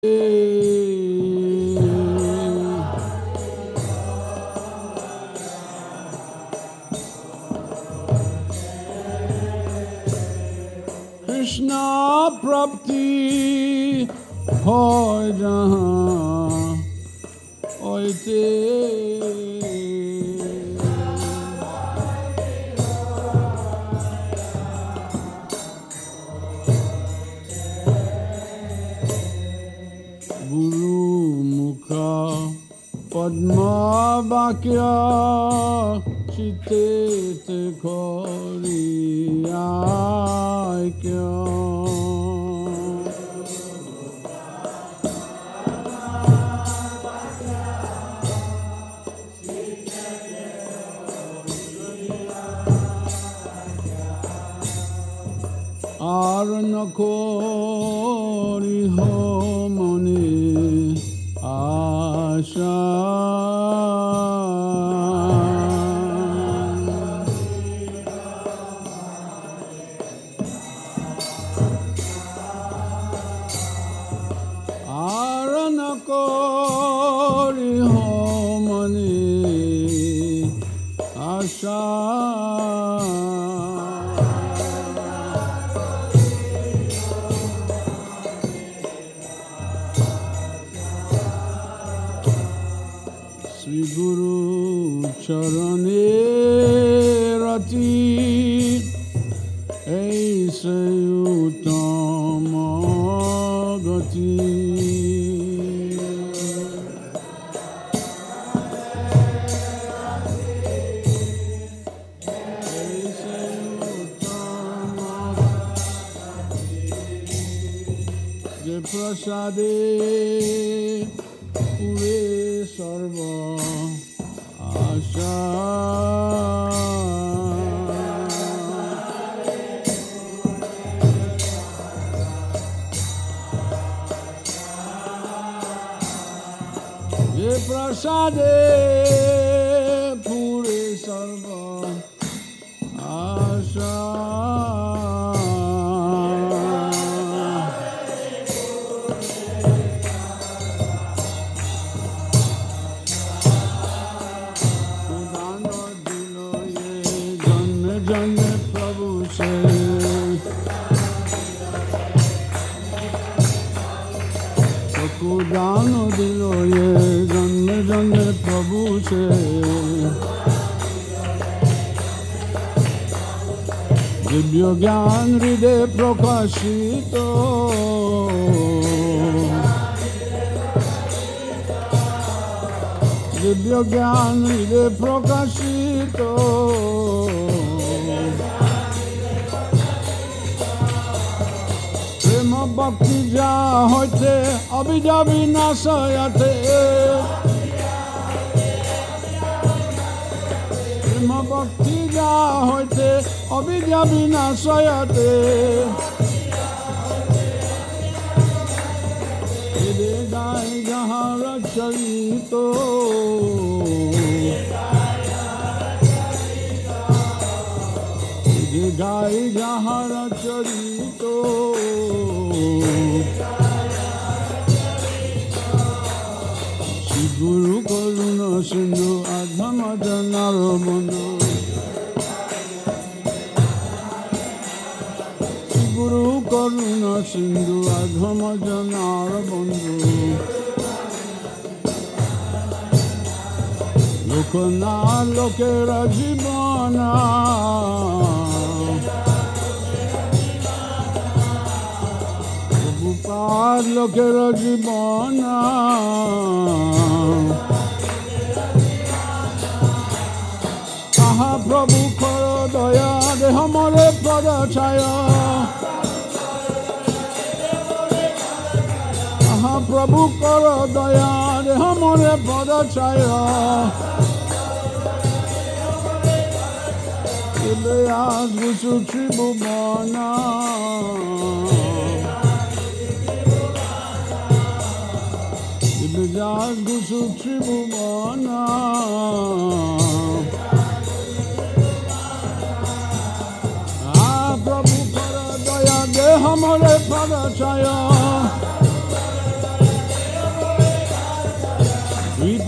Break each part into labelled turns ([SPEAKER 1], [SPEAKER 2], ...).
[SPEAKER 1] Krishna prapti hoy jahan hoite. Guru mukha padma vakya chitte te koriya. Aranakori homani asha. Aranakori homani asha. Guru charane rati aise uttama gati. Je prasade pure sarva asha. Je prasade pure sarva asha. Dano dilo ye janme janme prabhu se. Divya gyan hriday prakashito. Divya gyan hriday prakashito. Prema bhakti ja hoite abhija vinasayate. Prema bhakti ja hoite abhija vinasayate. Ide gai jahara charito. Ide gai jahara charito. Guru karuna sindhu adhama janaro bandhu. Guru karuna sindhu adhama janaro bandhu. Lokana lokera jivana. Prabhupada lokera jivana. Prabhu karo daya de hamare pada chaya. Prabhu karo daya de hamare pada chaya. Ilyas gusu tribhuvana. Ilyas gusu tribhuvana. Prabhu karo daya de hamare pada chaya.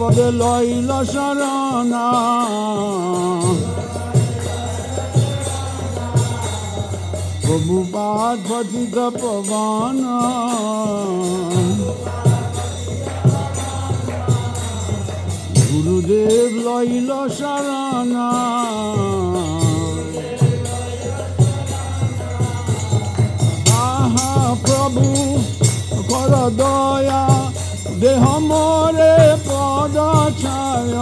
[SPEAKER 1] পদে লইল শরণা প্রভুপাদ পতিত পবন গুরুদেব লইল শরণা আহা প্রভু কর দয়া দেহ মোরে পদ ছায়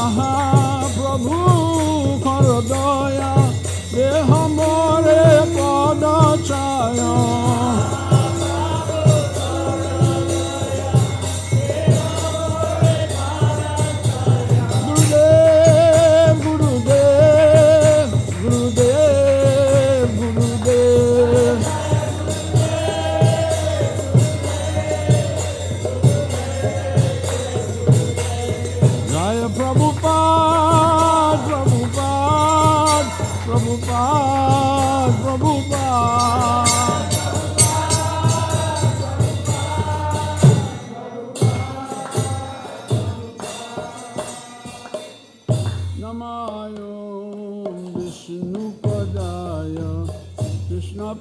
[SPEAKER 1] আহা প্রভু কর দয়া দেহ মোরে পদ ছায়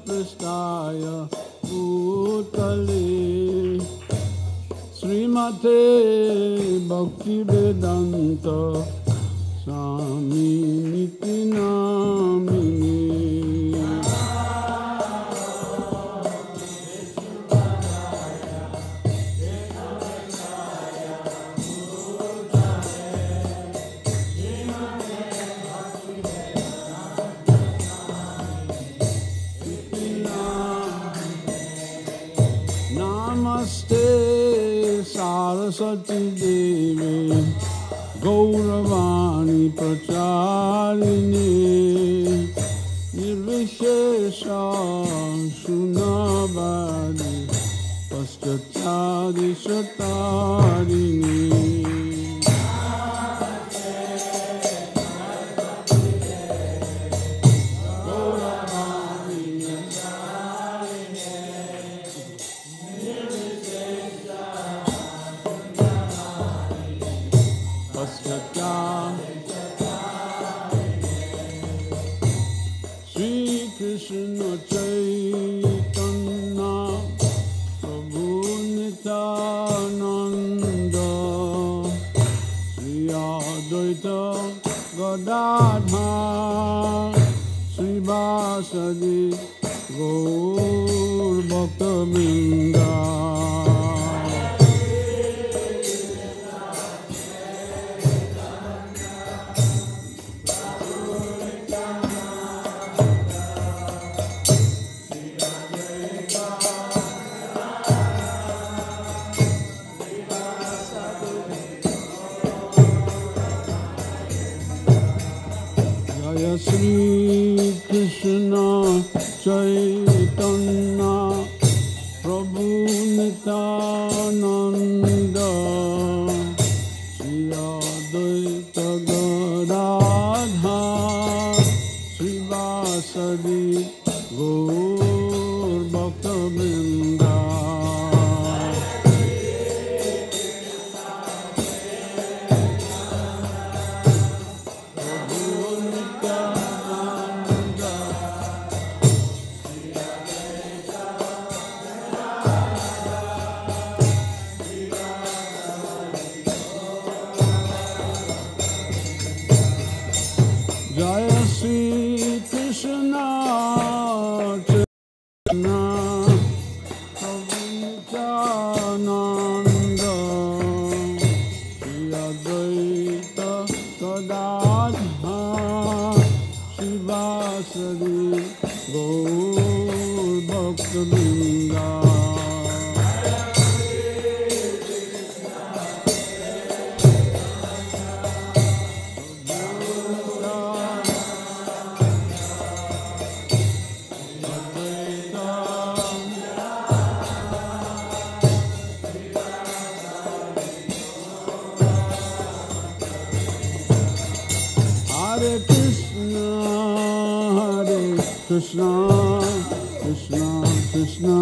[SPEAKER 1] Prestaya Utale Srimate Bhakti Vedanta Swami Niti Namini Saraswati Devi Gauravani Pracharini Nirvishesha Shunavadi Paschachadi Shatarini Sri Krishna Chaitanya Prabhu Nityananda Sri Advaita Gadadhar Sri Vasadi Gaur Bhakta Vrinda Sri Krishna Chaitanya Prabhu Nityananda Sri Advaita Gadadhar Sri Vasadi Gaur Bhakta Vrinda Jaya Sri Krishna Chaitanya Prabhu Nityananda Sri Advaita Gadadhar Sri Vasadi Gaur Bhakta Vrinda Hare Krishna Krishna, Krishna Krishna,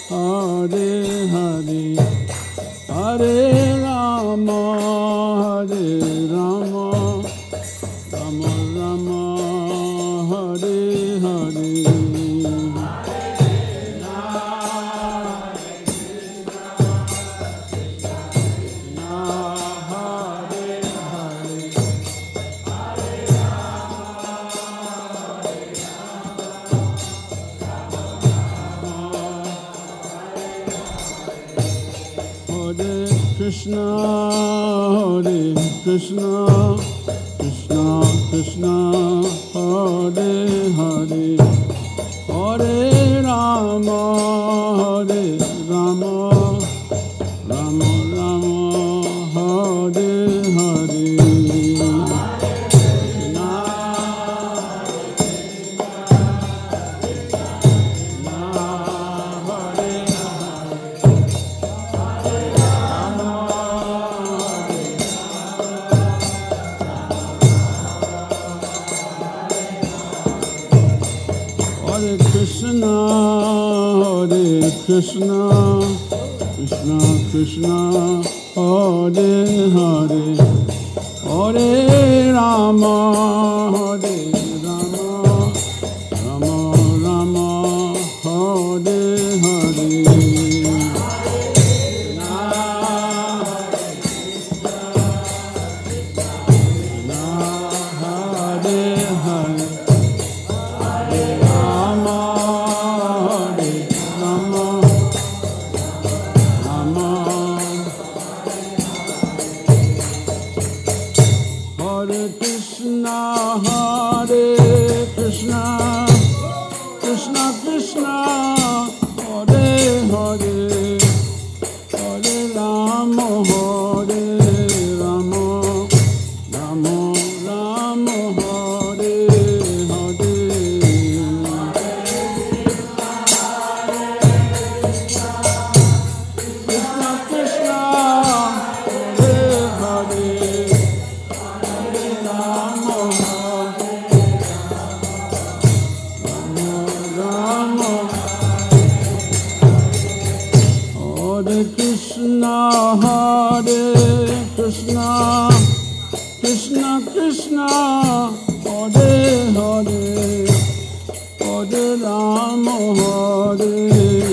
[SPEAKER 1] Hare Hare, Hare Rama, Hare Rama, Rama Rama, Hare Hare. Krishna, Hare Krishna, Krishna Krishna, Hare Hare, Hare Rama, Hare Rama, Rama Rama, Hare Hare. Krishna, Hare Krishna, Krishna Krishna, Hare Hare, Hare Rama, Hare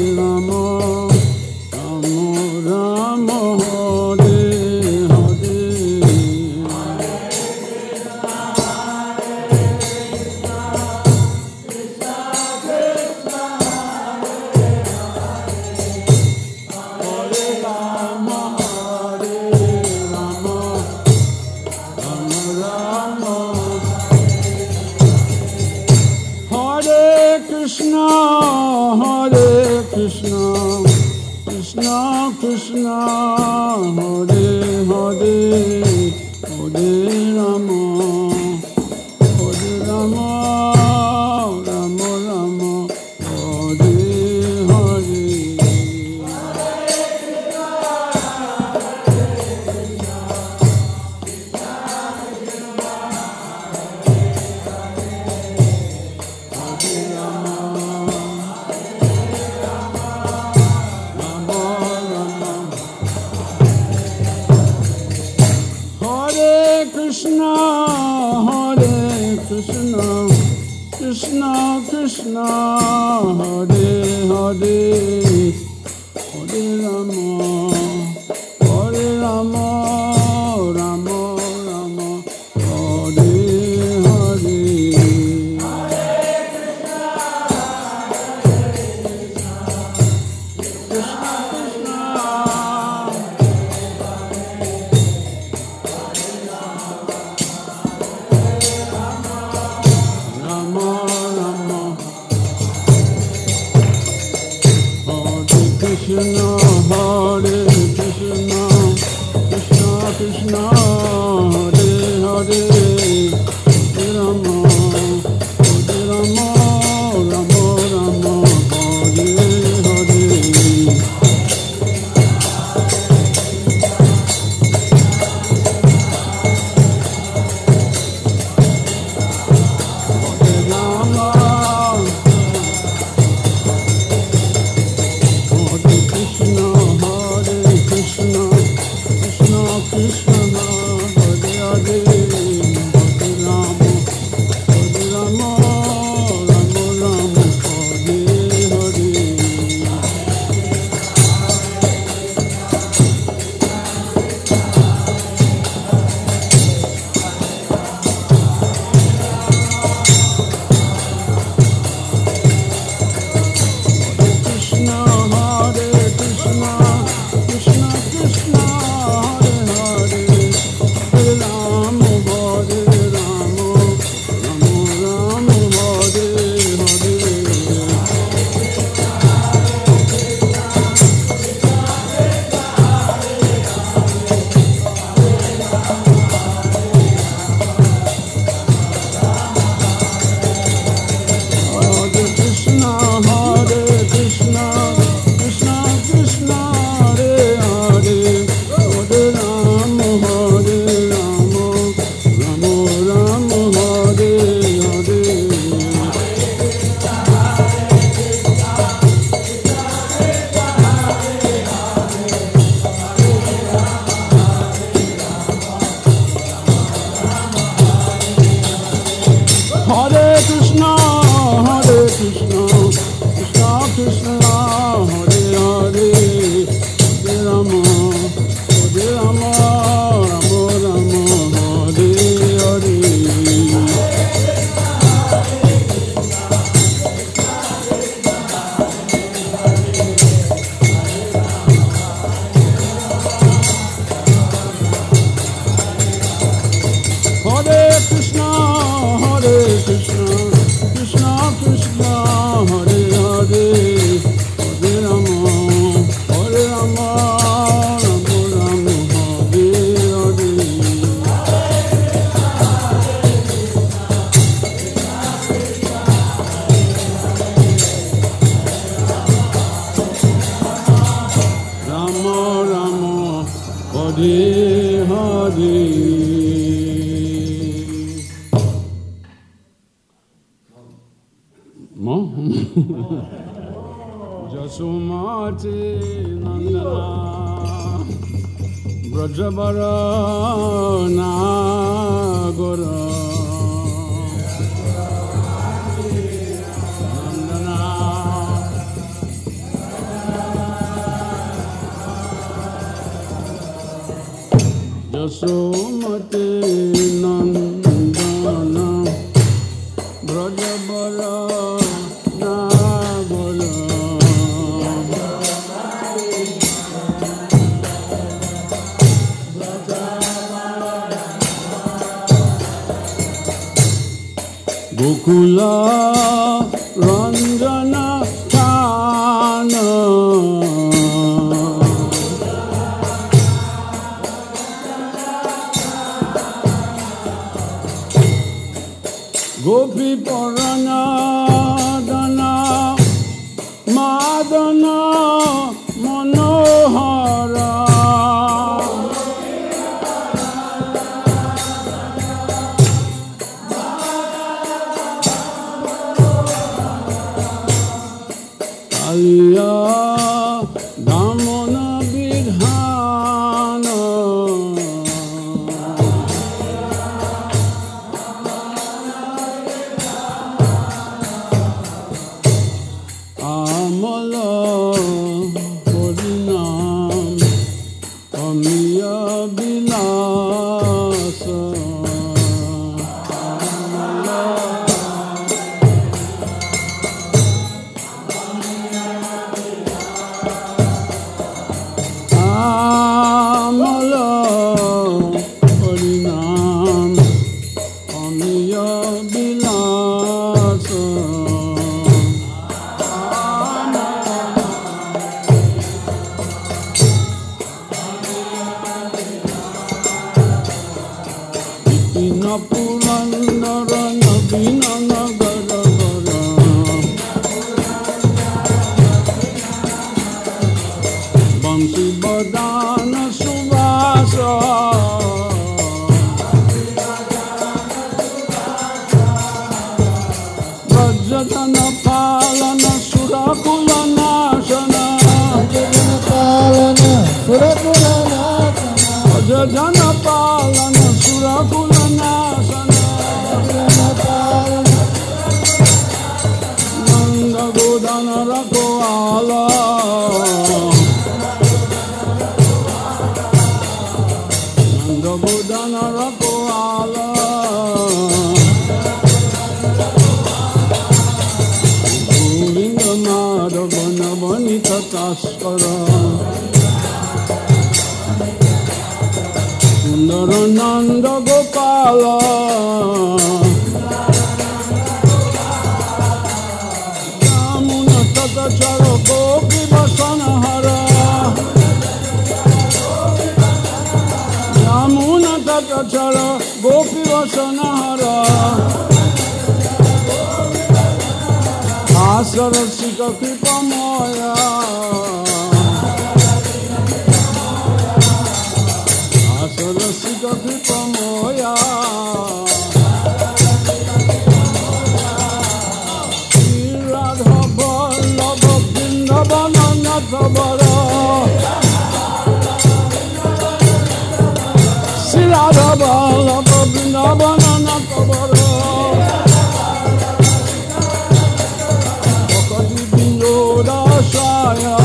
[SPEAKER 1] Rama, Rama Rama, Hare Hare. Mo? Jasumati Nandana Brajabara Nagara Jasumati Nandana Brajabara Nagara Gokula Ranjana Thana Gopi Parana Dana Madana Manohara Aliya Damona Bidhana Amala Harinam Amiya Bilasa Amala Harinam Amiya Bilasa Purandara Navina Nagara Bansi Badana Suvasa Vajjatana Palana Surakula Nashana Vajjatana Palana Surakula Nashana Nanda Godana Rakoala Nanda Godana Rakoala Govinda Madhavana Vanita Taskara Sundarananda Gopala Yamuna Tatachara Gopi Vasanahara Yamuna Tatachara Gopi Vasanahara Asarasika Kripa Moya Asarasika Kripa Moya Radha Vallabha Vrindavana Nathavara Radha Vallabha Vrindavana Nathavara Bhakti Vinodashaya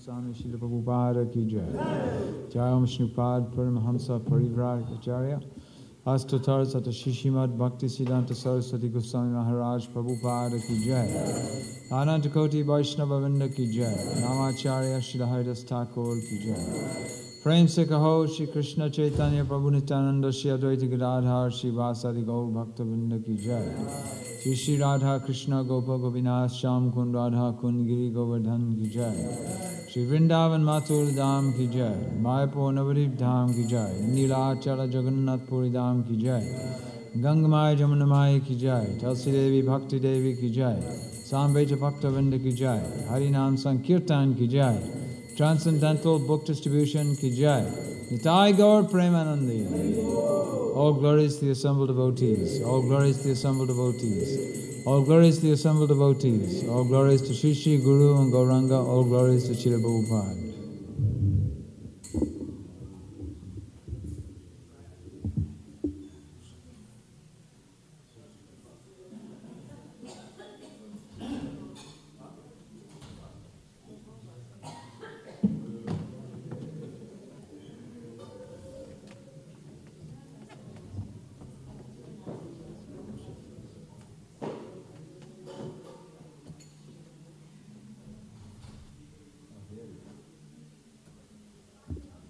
[SPEAKER 1] Goswami Srila Prabhupada ki jai. Jai Om Shnupad Paramahamsa Parivraj Acharya. Astotar Sata Shishimad Bhakti Siddhanta Saraswati Goswami Maharaj Prabhupada ki jai. Anantakoti Vaishnava Vrinda ki jai. Namacharya Srila Haridas Thakur ki jai. Prem se kaho Shri Krishna Chaitanya Prabhu Nityananda Shri Advaita Gadadhar Shri Vasadi Gaur Bhakta Vrinda ki jai. Shri Shri Radha Krishna Gopa Gopinath Sham Kund Radha Kund Giri Govardhan ki jai. Shri Vrindavan Mathur Dham ki jai. Mayapur Navadip Dham ki jai. Nila Achala Jagannath Puri Dham ki jai. Gangamai Jamunamai ki jai. Tulsi Devi Bhakti Devi ki jai. Samveta Bhakta Vrinda ki jai. Harinam Sankirtan ki jai. Transcendental Book Distribution ki jai. Nitai Gaur Premanandi. All glories to the assembled devotees. All glories to the assembled devotees. All glories to the assembled devotees. All glories to Shri Shri Guru and Gauranga. All glories to Srila Prabhupada.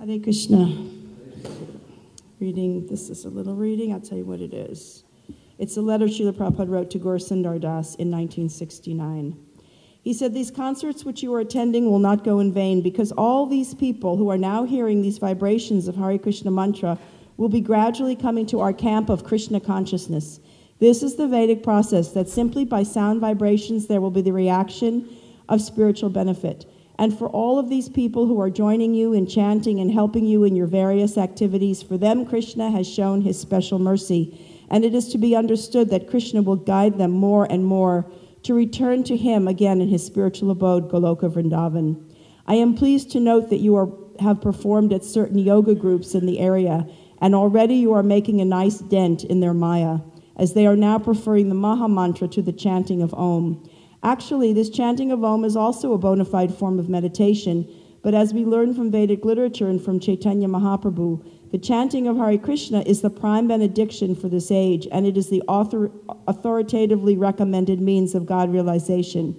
[SPEAKER 2] Hare Krishna. Reading, this is a little reading, I'll tell you what it is. It's a letter Srila Prabhupada wrote to Gaur Sundar Das in 1969. He said, these concerts which you are attending will not go in vain because all these people who are now hearing these vibrations of Hare Krishna mantra will be gradually coming to our camp of Krishna consciousness. This is the Vedic process that simply by sound vibrations there will be the reaction of spiritual benefit. And for all of these people who are joining you in chanting and helping you in your various activities, for them Krishna has shown his special mercy. And it is to be understood that Krishna will guide them more and more to return to him again in his spiritual abode, Goloka Vrindavan. I am pleased to note that you have performed at certain yoga groups in the area, and already you are making a nice dent in their maya, as they are now preferring the Maha Mantra to the chanting of Om. Actually, this chanting of Om is also a bona fide form of meditation, but as we learn from Vedic literature and from Chaitanya Mahaprabhu, the chanting of Hare Krishna is the prime benediction for this age, and it is the authoritatively recommended means of God realization.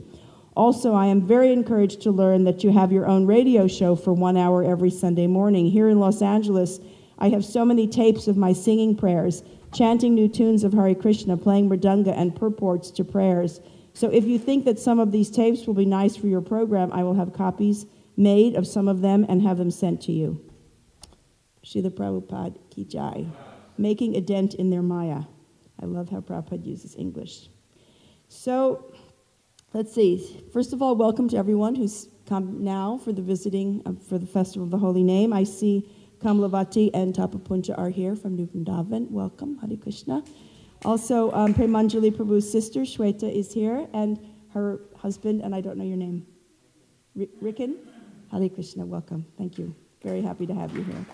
[SPEAKER 2] Also, I am very encouraged to learn that you have your own radio show for 1 hour every Sunday morning. Here in Los Angeles, I have so many tapes of my singing prayers, chanting new tunes of Hare Krishna, playing mridanga and purports to prayers. So if you think that some of these tapes will be nice for your program, I will have copies made of some of them and have them sent to you. Srila Prabhupada ki jai. Making a dent in their maya. I love how Prabhupada uses English. So, let's see. First of all, welcome to everyone who's come now for the visiting, for the Festival of the Holy Name. I see Kamlavati and Tapapunja are here from New Vrindavan. Welcome, Hare Krishna. Also, Premanjali Prabhu's sister, Shweta, is here, and her husband, and I don't know your name. Rikin? Hare Krishna, welcome. Thank you. Very happy to have you here.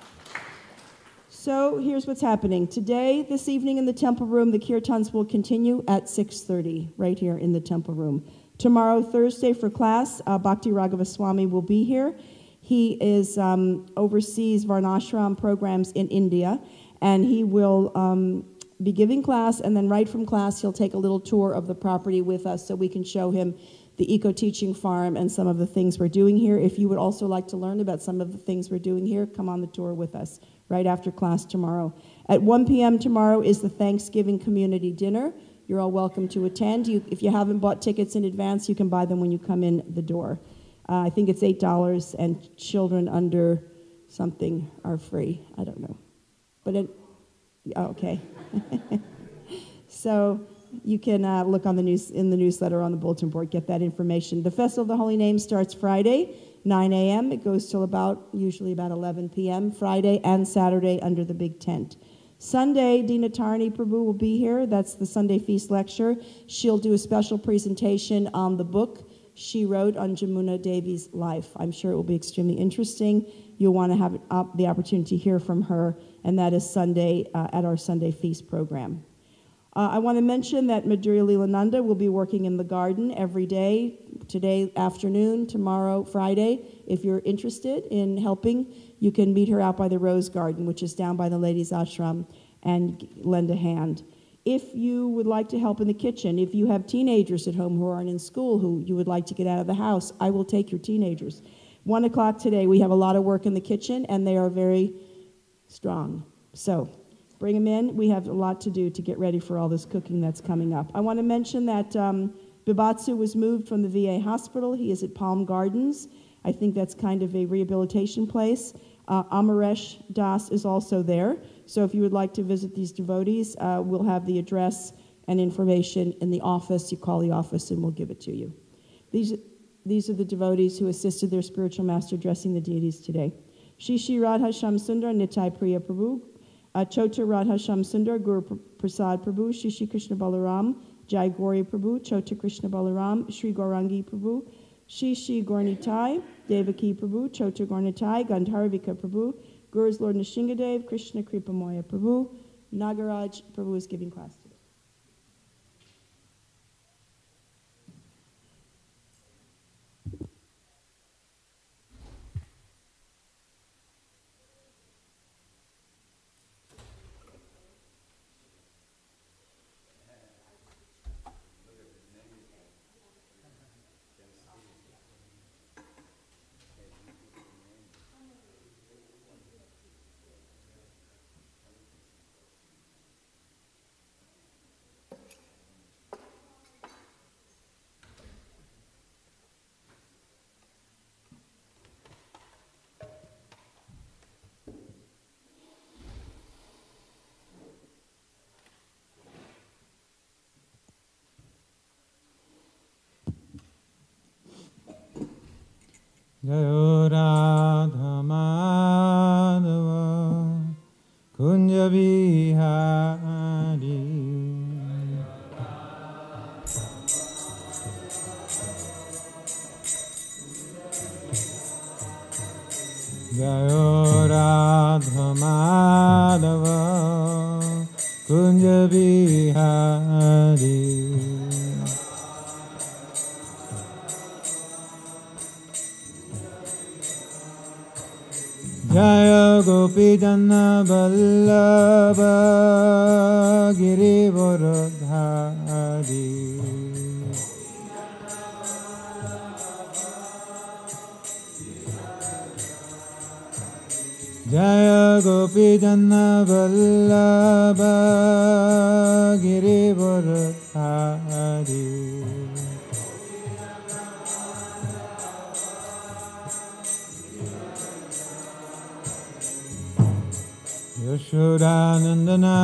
[SPEAKER 2] So, here's what's happening. Today, this evening in the temple room, the Kirtans will continue at 6:30, right here in the temple room. Tomorrow, Thursday, for class, Bhakti Raghava Swami will be here. He is oversees Varnashram programs in India, and he will be giving class, and then right from class he'll take a little tour of the property with us so we can show him the eco-teaching farm and some of the things we're doing here. If you would also like to learn about some of the things we're doing here, come on the tour with us right after class tomorrow. At 1 p.m. tomorrow is the Thanksgiving Community Dinner. You're all welcome to attend. If you haven't bought tickets in advance, you can buy them when you come in the door. I think it's $8, and children under something are free. I don't know. But okay. So you can look on the news in the newsletter on the bulletin board, get that information. The Festival of the Holy Name starts Friday, 9 a.m. It goes till usually about 11 p.m. Friday and Saturday under the big tent. Sunday, Dina Tarni Prabhu will be here. That's the Sunday Feast Lecture. She'll do a special presentation on the book she wrote on Jamuna Devi's life. I'm sure it will be extremely interesting. You'll want to have the opportunity to hear from her, and that is Sunday at our Sunday Feast program. I want to mention that Madhurya Leelananda will be working in the garden every day today afternoon, tomorrow, Friday. If you're interested in helping, you can meet her out by the Rose Garden, which is down by the ladies' ashram, and lend a hand. If you would like to help in the kitchen, if you have teenagers at home who aren't in school, who you would like to get out of the house, I will take your teenagers. 1 o'clock today, we have a lot of work in the kitchen, and they are very strong. So bring them in. We have a lot to do to get ready for all this cooking that's coming up. I want to mention that Bibatsu was moved from the VA hospital. He is at Palm Gardens. I think that's kind of a rehabilitation place. Amaresh Das is also there. So if you would like to visit these devotees, we'll have the address and information in the office. You call the office and we'll give it to you. These are the devotees who assisted their spiritual master dressing the deities today. Shishi Radha Shamsundar Nitai Priya Prabhu, Chota Radha Shamsundar Guru Prasad Prabhu, Shishi Krishna Balaram, Jai Gauri Prabhu, Chota Krishna Balaram, Sri Gaurangi Prabhu, Shishi Gornitai, Devaki Prabhu, Chota Gornitai, Gandharvika Prabhu, Guru's Lord Nishingadev, Krishna Kripa Moya Prabhu, Nagaraj Prabhu is giving class today.
[SPEAKER 1] Jayo Radha Madhava Kunja Bihari Jayo Radha Madhava Kunja Bihari Jaya Gopi Jana Vallabha Giri Varadhari Jaya Gopi Jana Vallabha Giri Varadhari Yashodanandana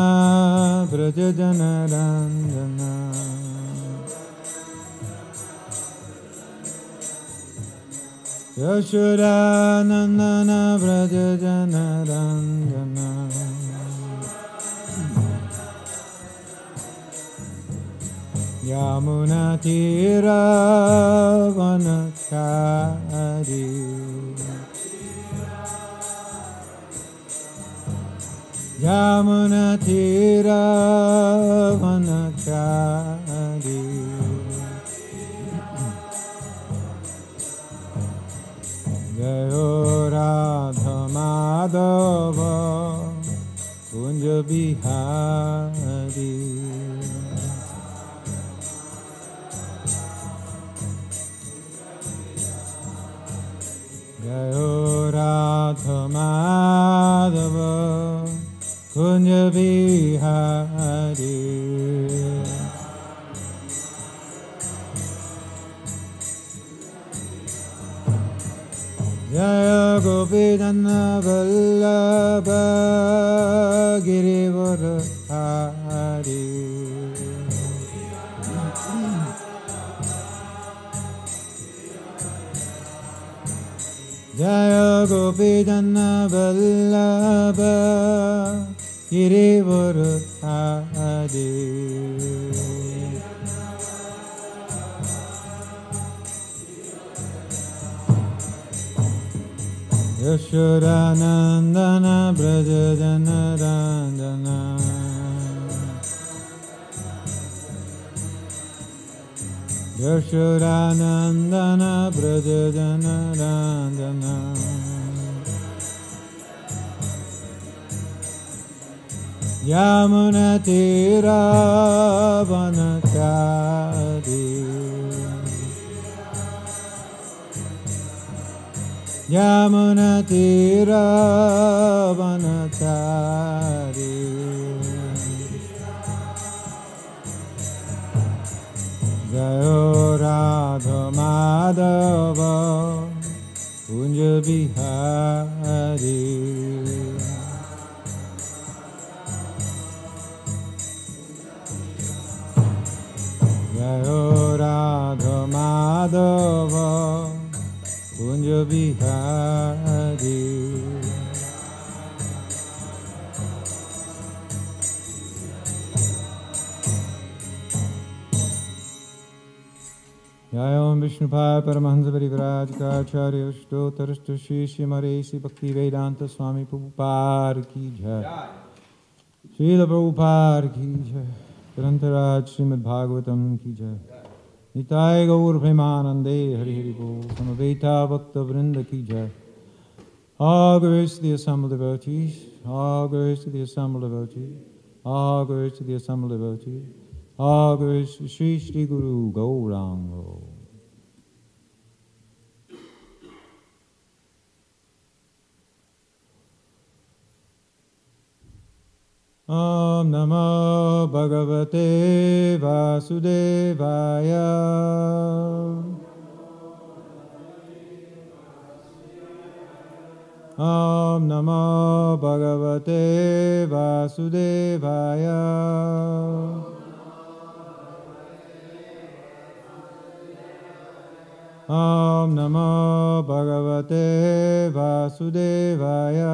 [SPEAKER 1] Brajajanarandana Yashodanandana Brajajanarandana Yamuna Tira Vanachari Yamuna Tira Vanachari Jayo Radha Madhava Kunja Bihari Jayo Radha Madhava Kunja Bihari Jaya Gopi Jana Vallabha Giri Varadhari Jaya Gopi Jana Vallabha Giri Varadhari Yashodanandana Brajajanarandana Yashodanandana Brajajanarandana Yamunatira Vanachari Yamunatira Vanachari Jayo Radha Madhava Kunja Bihari Jayo Radha Madhava Kunja Bihari Jayam Vishnupada Paramahansa Parivraj Kacharya Shtotarashta Shri Maresi Bhakti Vedanta Swami Prabhupada Ki Jai Srila Prabhupada Ki Jai Grantaraj Srimad Bhagavatam Ki Jai Nitai Gaur Premanande Hari Hari Bol Samaveta Bhakta Vrinda Ki Jai All glories to the assembled devotees, all glories to the assembled devotees, all glories to the assembled devotees, all glories to Sri Sri Guru Gauranga. Om Namo Bhagavate Vasudevaya. Om Namo Bhagavate Vasudevaya. Om Namo Bhagavate Vasudevaya.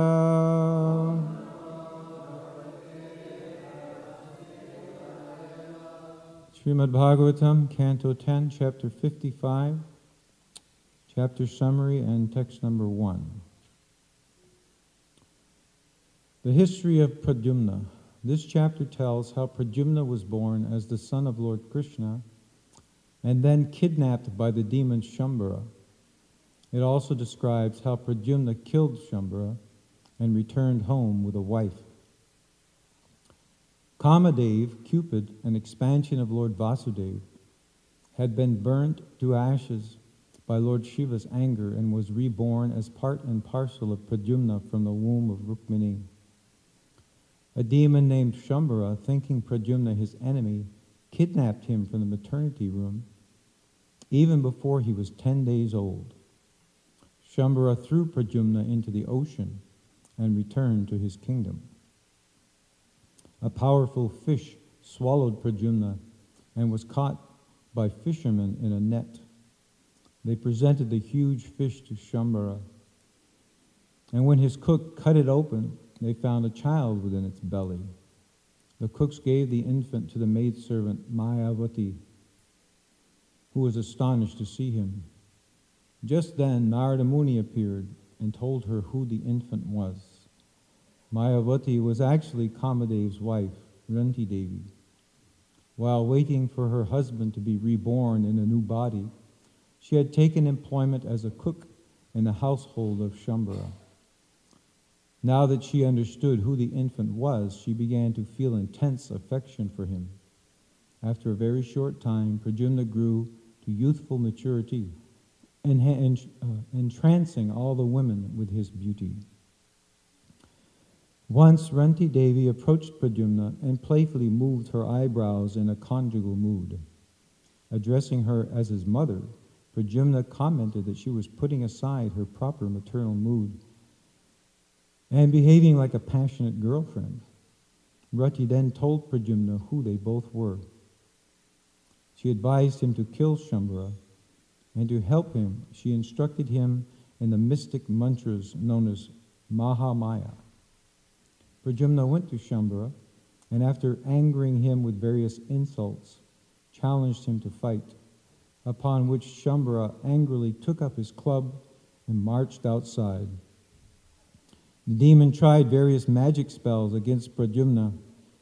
[SPEAKER 1] Srimad Bhagavatam, Canto 10, Chapter 55, Chapter Summary and Text Number 1. The history of Pradyumna. This chapter tells how Pradyumna was born as the son of Lord Krishna and then kidnapped by the demon Shambhara. It also describes how Pradyumna killed Shambhara and returned home with a wife. Kamadev, Cupid, an expansion of Lord Vasudeva, had been burnt to ashes by Lord Shiva's anger and was reborn as part and parcel of Pradyumna from the womb of Rukmini. A demon named Shambhara, thinking Pradyumna his enemy, kidnapped him from the maternity room even before he was 10 days old. Shambhara threw Pradyumna into the ocean and returned to his kingdom. A powerful fish swallowed Pradyumna and was caught by fishermen in a net. They presented the huge fish to Shambhara, and when his cook cut it open, they found a child within its belly. The cooks gave the infant to the maidservant Mayavati, who was astonished to see him. Just then Narada Muni appeared and told her who the infant was. Mayavati was actually Kamadev's wife, Ranti Devi. While waiting for her husband to be reborn in a new body, she had taken employment as a cook in the household of Shambhara. Now that she understood who the infant was, she began to feel intense affection for him. After a very short time, Pradyumna grew to youthful maturity, entrancing all the women with his beauty. Once Ranti Devi approached Pradyumna and playfully moved her eyebrows in a conjugal mood. Addressing her as his mother, Pradyumna commented that she was putting aside her proper maternal mood and behaving like a passionate girlfriend. Rati then told Pradyumna who they both were. She advised him to kill Shambhara, and to help him, she instructed him in the mystic mantras known as Mahamaya. Pradyumna went to Shambhara, and after angering him with various insults, challenged him to fight, upon which Shambhara angrily took up his club and marched outside. The demon tried various magic spells against Pradyumna,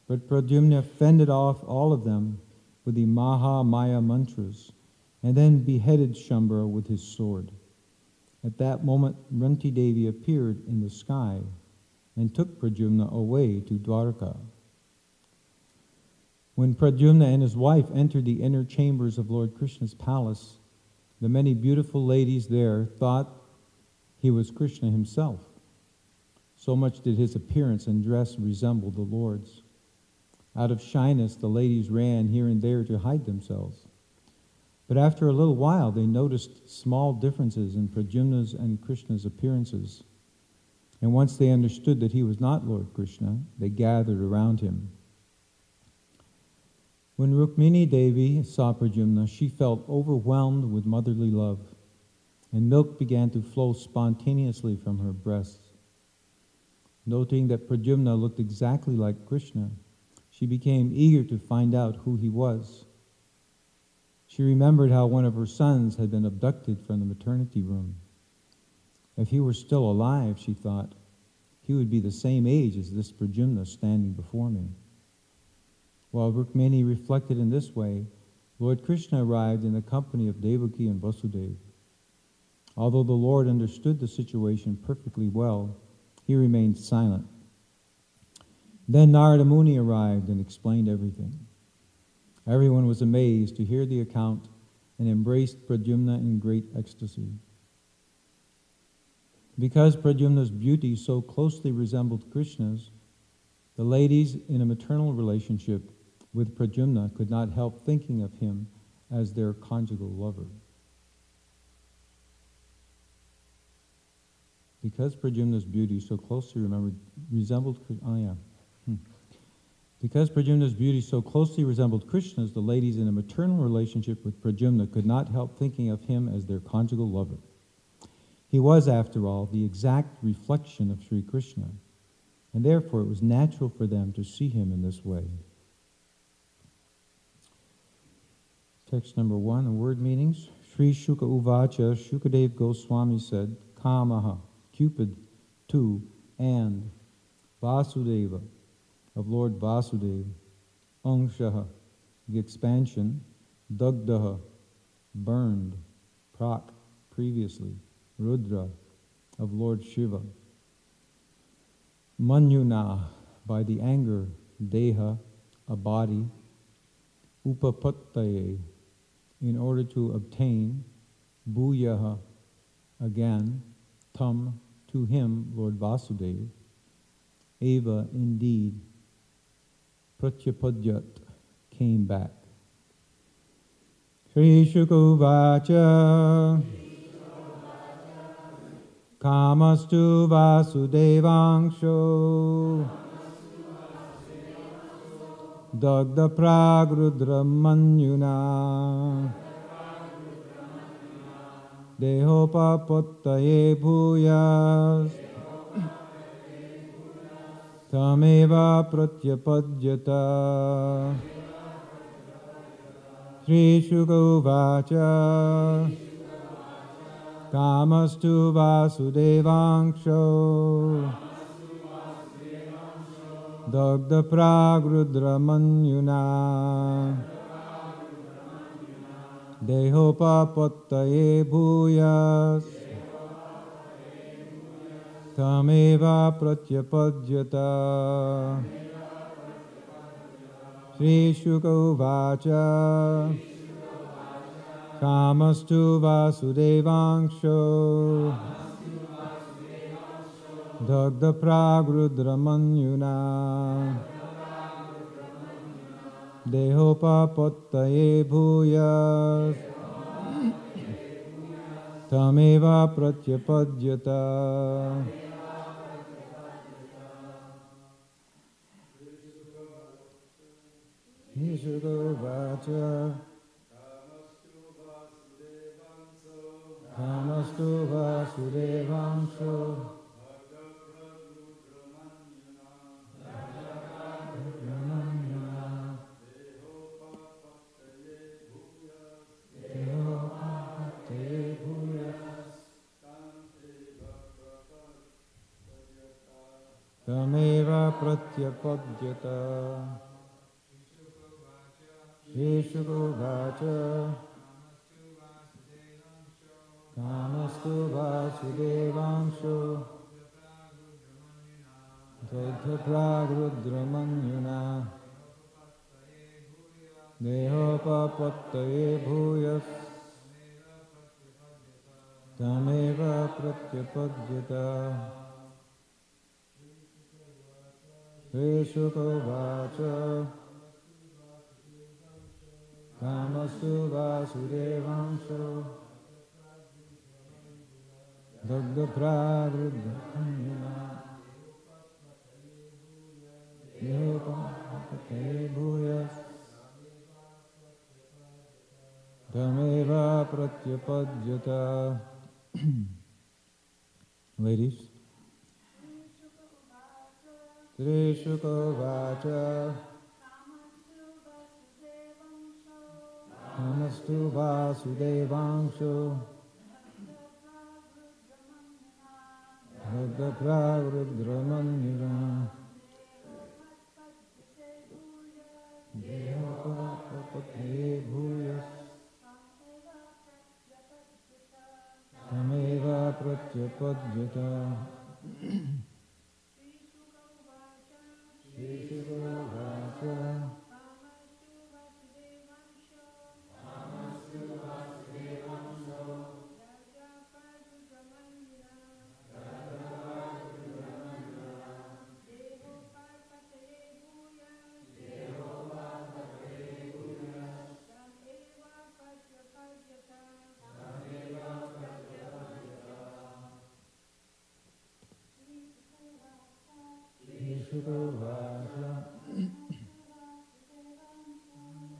[SPEAKER 1] but Pradyumna fended off all of them with the Maha Maya mantras
[SPEAKER 3] and then beheaded Shambhara with his sword. At that moment, Ranti Devi appeared in the sky and took Pradyumna away to Dwarka. When Pradyumna and his wife entered the inner chambers of Lord Krishna's palace, the many beautiful ladies there thought he was Krishna himself. So much did his appearance and dress resemble the Lord's. Out of shyness, the ladies ran here and there to hide themselves. But after a little while, they noticed small differences in Pradyumna's and Krishna's appearances. And once they understood that he was not Lord Krishna, they gathered around him. When Rukmini Devi saw Pradyumna, she felt overwhelmed with motherly love, and milk began to flow spontaneously from her breasts. Noting that Pradyumna looked exactly like Krishna, she became eager to find out who he was. She remembered how one of her sons had been abducted from the maternity room. If he were still alive, she thought, he would be the same age as this Pradyumna standing before me. While Rukmini reflected in this way, Lord Krishna arrived in the company of Devaki and Vasudeva. Although the Lord understood the situation perfectly well, he remained silent. Then Narada Muni arrived and explained everything. Everyone was amazed to hear the account and embraced Pradyumna in great ecstasy. Because Pradyumna's beauty so closely resembled Krishna's, the ladies in a maternal relationship with Pradyumna could not help thinking of him as their conjugal lover. Because Pradyumna's beauty so closely resembled Krishna's, the ladies in a maternal relationship with Pradyumna could not help thinking of him as their conjugal lover. He was, after all, the exact reflection of Sri Krishna, and therefore it was natural for them to see him in this way. Text number 1, the word meanings. Sri Shuka Uvacha, Shukadev Goswami said, Kamaha, Cupid, to, and, Vasudeva, of Lord Vasudeva, Angshaha, the expansion, Dagdaha, burned, Prak, previously, Rudra, of Lord Shiva, Manyuna, by the anger, Deha, a body, Upapattaye, in order to obtain, Bhuyaha, again, Tam, to him, Lord Vasudeva, Eva, indeed, Pratyapadyat, came back. Sri Shukuvacha, Kamastu Vasudevangsho, Dagda Pragrudra Manyuna, Dehopa Pottaye Bhuyas, Tameva Pratyapadyata. Sri Shukuvacha, Kamastu Vasudevangsho, Dagda Pragrudra Manyuna, Dehopa Pottaye Bhuyas, Tameva Pratyapadyata. Sri Shukuvacha, Kamastu Vasudevangsho, Dagda Pragrudra Manyuna, Dehopa Pottaye Bhuyas, Tameva Pratyapadyata. Nishugovacha, Kamastu Vasudevangsho, Tameva Pratyapadyata. Sri Shukuvacha, Namastu Vasudevanshu Tadha Pragrudramanyuna Dehopapattaye Bhuyas Tameva Pratyapadyata Veshukovacha Namastu Vasudevanshu Dagda Pragrudramanyuna Dehopapattaye Bhuyas Tameva Pratyapadyata. Ladies. Trishukovacha Namastu Vasudevanshu Bhagda Pragrudramanyuna Dehopapattaye Bhuyas Tameva Pratyapadyata. Trishukovacha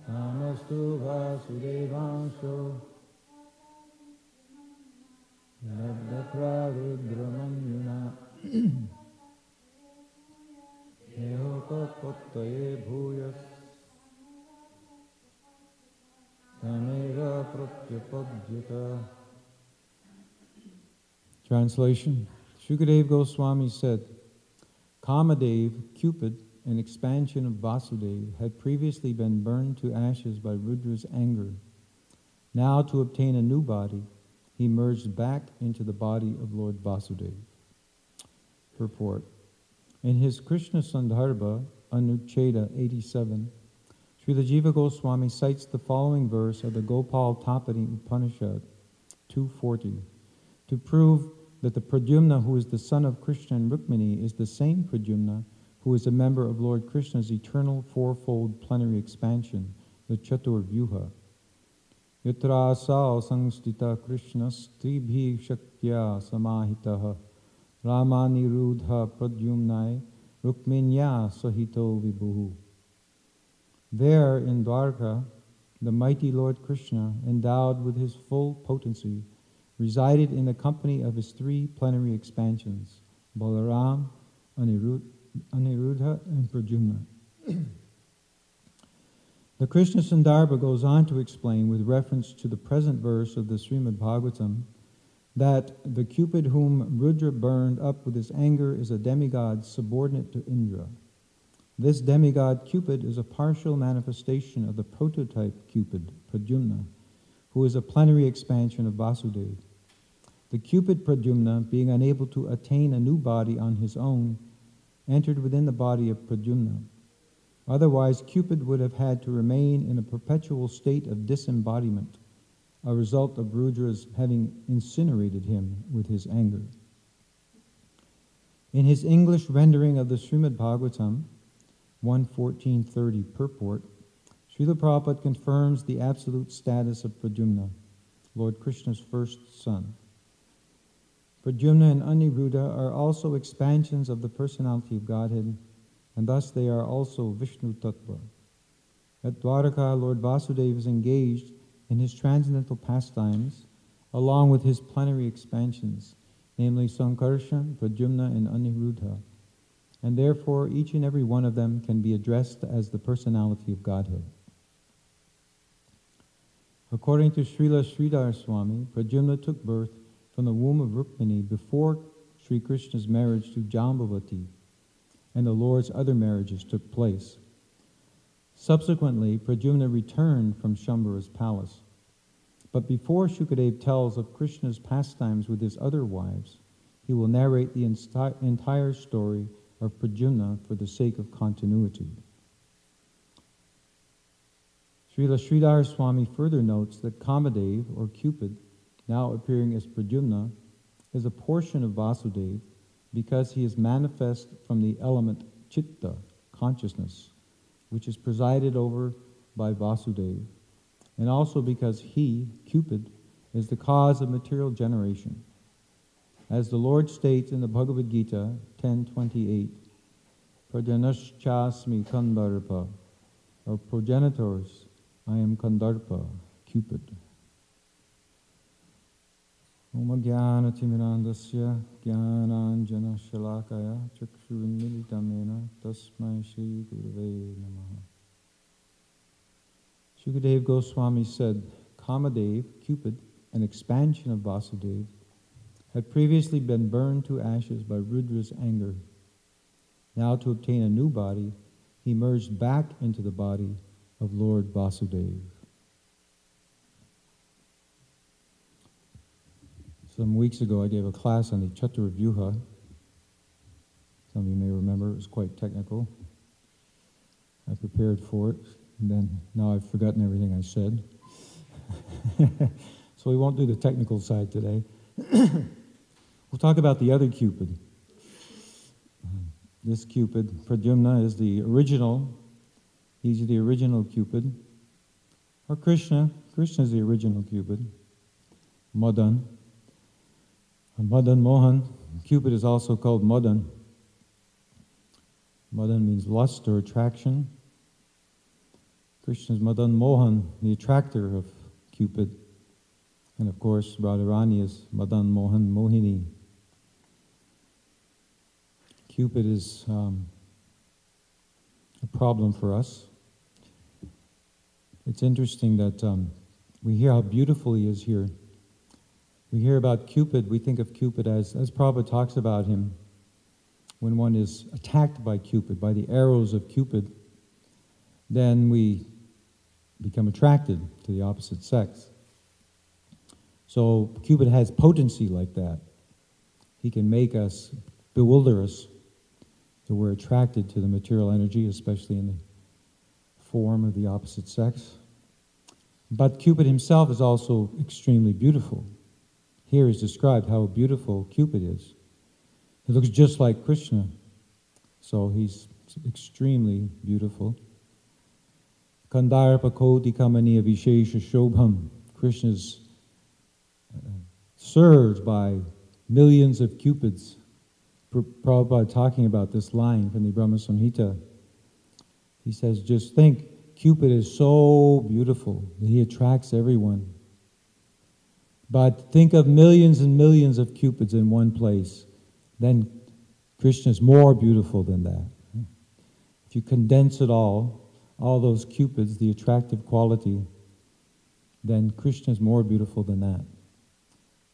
[SPEAKER 3] Namastu Vasudevanshu Nabda Pragrudramanyuna Dehopapattaye Bhuyas Tameva Pratyapadyata. Translation. Shukadeva Goswami said, Kamadev, Cupid, an expansion of Vasudeva, had previously been burned to ashes by Rudra's anger. Now, to obtain a new body, he merged back into the body of Lord Vasudeva. Purport. In his Krishna Sandarbha, Anucheda 87, Srila Jiva Goswami cites the following verse of the Gopal Tapani Upanishad 240 to prove that the Pradyumna who is the son of Krishna and Rukmini is the same Pradyumna who is a member of Lord Krishna's eternal fourfold plenary expansion, the Chatur Vyuha. Yatra sao sangstita Krishnas tribhi shaktya samahitaha Ramanirudha Pradyumnai Rukminya sahito vibhuhu. There in Dwarka, the mighty Lord Krishna, endowed with his full potency, resided in the company of his three plenary expansions, Balaram, Aniruddha, and Pradyumna. The Krishna Sandarbha goes on to explain, with reference to the present verse of the Srimad Bhagavatam, that the Cupid whom Rudra burned up with his anger is a demigod subordinate to Indra. This demigod Cupid is a partial manifestation of the prototype Cupid, Pradyumna, who is a plenary expansion of Vasudeva. The Cupid Pradyumna, being unable to attain a new body on his own, entered within the body of Pradyumna. Otherwise, Cupid would have had to remain in a perpetual state of disembodiment, a result of Rudra's having incinerated him with his anger. In his English rendering of the Srimad Bhagavatam, 1.14.30 purport, Srila Prabhupada confirms the absolute status of Pradyumna, Lord Krishna's first son. Pradyumna and Aniruddha are also expansions of the personality of Godhead, and thus they are also Vishnu Tattva. At Dwaraka, Lord Vasudeva is engaged in his transcendental pastimes, along with his plenary expansions, namely Sankarshan, Pradyumna, and Aniruddha, and therefore each and every one of them can be addressed as the personality of Godhead. According to Srila Sridhar Swami, Pradyumna took birth from the womb of Rukmini before Sri Krishna's marriage to Jambavati, and the Lord's other marriages took place. Subsequently, Pradyumna returned from Shambhara's palace. But before Shukadev tells of Krishna's pastimes with his other wives, he will narrate the entire story of Pradyumna for the sake of continuity. Srila Sridhar Swami further notes that Kamadev, or Cupid, now appearing as Pradyumna, is a portion of Vasudev because he is manifest from the element Chitta, consciousness, which is presided over by Vasudev, and also because he, Cupid, is the cause of material generation. As the Lord states in the Bhagavad Gita 10:28, Pradyanashchasmi Kandarpa, or progenitors, I am Kandarpa, Cupid. Om Jnana Timirandasya Jnananjana Shalakaya Chakshurunmilitamena Tasmai Shri Gurave Namaha. Shukadev Goswami said, Kamadev, Cupid, an expansion of Vasudev, had previously been burned to ashes by Rudra's anger. Now, to obtain a new body, he merged back into the body of Lord Vasudev. Some weeks ago, I gave a class on the Chaturvyuha. Some of you may remember, it was quite technical. I prepared for it, and then now I've forgotten everything I said. So we won't do the technical side today. We'll talk about the other Cupid. This Cupid, Pradyumna, is the original. He's the original Cupid. Or Krishna. Krishna is the original Cupid. Madan. Madan Mohan. Cupid is also called Madan. Madan means lust or attraction. Krishna is Madan Mohan, the attractor of Cupid. And of course, Radharani is Madan Mohan Mohini. Cupid is a problem for us. It's interesting that we hear how beautiful he is here. We hear about Cupid, we think of Cupid as Prabhupada talks about him, when one is attacked by Cupid, by the arrows of Cupid, then we become attracted to the opposite sex. So Cupid has potency like that. He can make us, bewilder us, so we're attracted to the material energy, especially in the form of the opposite sex. But Cupid himself is also extremely beautiful. Here is described how beautiful Cupid is. He looks just like Krishna, so he's extremely beautiful. Kandarpa Koti Kamaniya Vishesha Shobham. Krishna's served by millions of Cupids. Prabhupada talking about this line from the Brahma Samhita. He says, just think, Cupid is so beautiful that he attracts everyone. But think of millions and millions of Cupids in one place. Then Krishna is more beautiful than that. If you condense it all those Cupids, the attractive quality, then Krishna is more beautiful than that.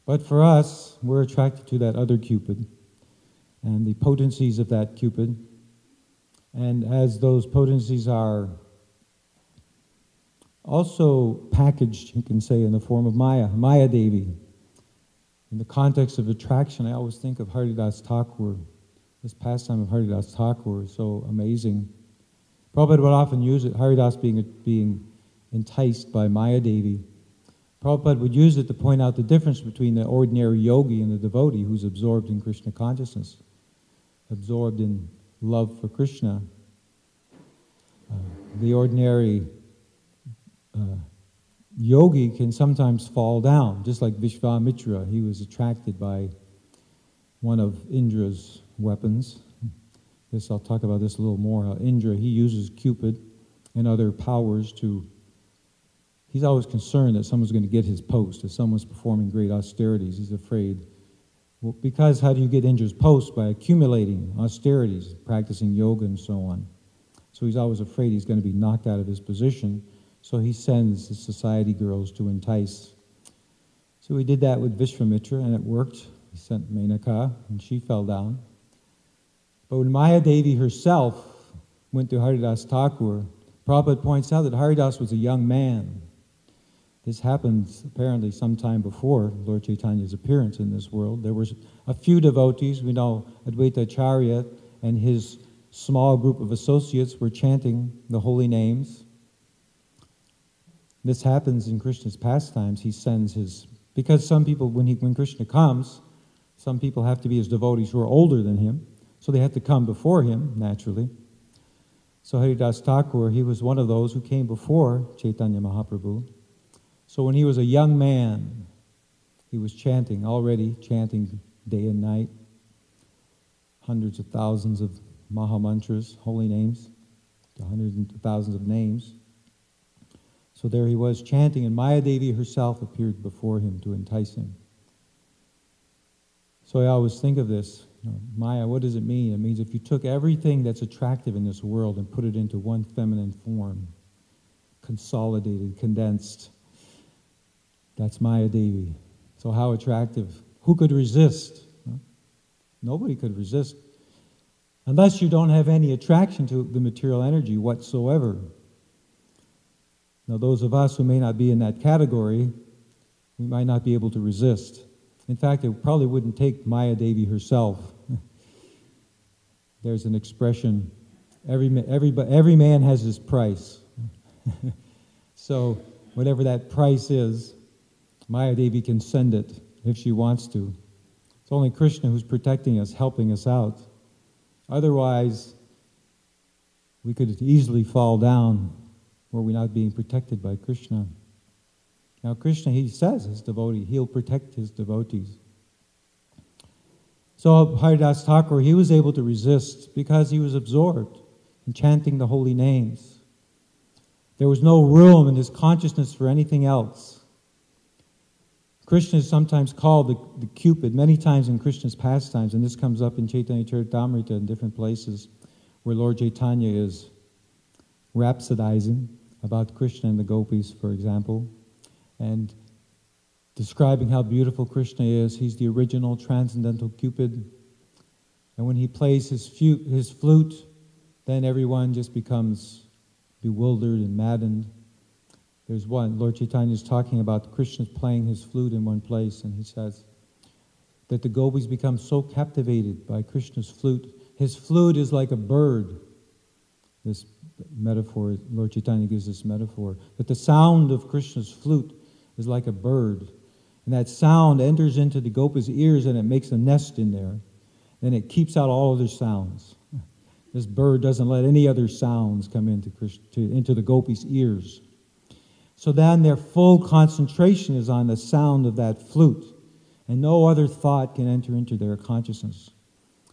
[SPEAKER 3] But for us, we're attracted to that other Cupid and the potencies of that Cupid. And as those potencies are also packaged, you can say, in the form of Maya, Maya Devi. In the context of attraction, I always think of Haridas Thakur. This pastime of Haridas Thakur is so amazing. Prabhupada would often use it, Haridas being enticed by Maya Devi. Prabhupada would use it to point out the difference between the ordinary yogi and the devotee who's absorbed in Krishna consciousness, absorbed in love for Krishna. The ordinary yogi can sometimes fall down, just like Vishvamitra. He was attracted by one of Indra's weapons. I'll talk about this a little more. How Indra, he uses Cupid and other powers to. He's always concerned that someone's going to get his post. If someone's performing great austerities, he's afraid. Well, because how do you get Indra's post? By accumulating austerities, practicing yoga and so on. So he's always afraid he's going to be knocked out of his position. So he sends the society girls to entice. So he did that with Vishvamitra, and it worked. He sent Menaka, and she fell down. But when Maya Devi herself went to Haridas Thakur, Prabhupada points out that Haridas was a young man. This happened apparently sometime before Lord Chaitanya's appearance in this world. There were a few devotees. We know Advaita Acharya and his small group of associates were chanting the holy names. This happens in Krishna's pastimes. He sends his... Because some people, when Krishna comes, some people have to be his devotees who are older than him, so they have to come before him, naturally. So Haridas Thakur, he was one of those who came before Chaitanya Mahaprabhu. So when he was a young man, he was already chanting day and night, hundreds of thousands of Maha Mantras, holy names, hundreds of thousands of names. So there he was chanting, and Maya Devi herself appeared before him to entice him. So I always think of this, Maya, what does it mean? It means if you took everything that's attractive in this world and put it into one feminine form, consolidated, condensed, that's Maya Devi. So how attractive. Who could resist? Nobody could resist. Unless you don't have any attraction to the material energy whatsoever. Now those of us who may not be in that category, we might not be able to resist. In fact, it probably wouldn't take Maya Devi herself. There's an expression, every man has his price. So whatever that price is, Maya Devi can send it if she wants to. It's only Krishna who's protecting us, helping us out. Otherwise, we could easily fall down were we not being protected by Krishna. Now Krishna, he says his devotee, he'll protect his devotees. So Haridas Thakur, he was able to resist because he was absorbed in chanting the holy names. There was no room in his consciousness for anything else. Krishna is sometimes called the Cupid, many times in Krishna's pastimes, and this comes up in Chaitanya Charitamrita in different places where Lord Chaitanya is rhapsodizing about Krishna and the gopis, for example, and describing how beautiful Krishna is. He's the original transcendental Cupid. And when he plays his flute, then everyone just becomes bewildered and maddened. There's one, Lord Chaitanya is talking about Krishna playing his flute in one place, and he says that the gopis become so captivated by Krishna's flute. His flute is like a bird. This metaphor, Lord Chaitanya gives this metaphor, that the sound of Krishna's flute is like a bird. And that sound enters into the gopis' ears and it makes a nest in there. And it keeps out all other sounds. This bird doesn't let any other sounds come into the gopis' ears. So then their full concentration is on the sound of that flute. And no other thought can enter into their consciousness.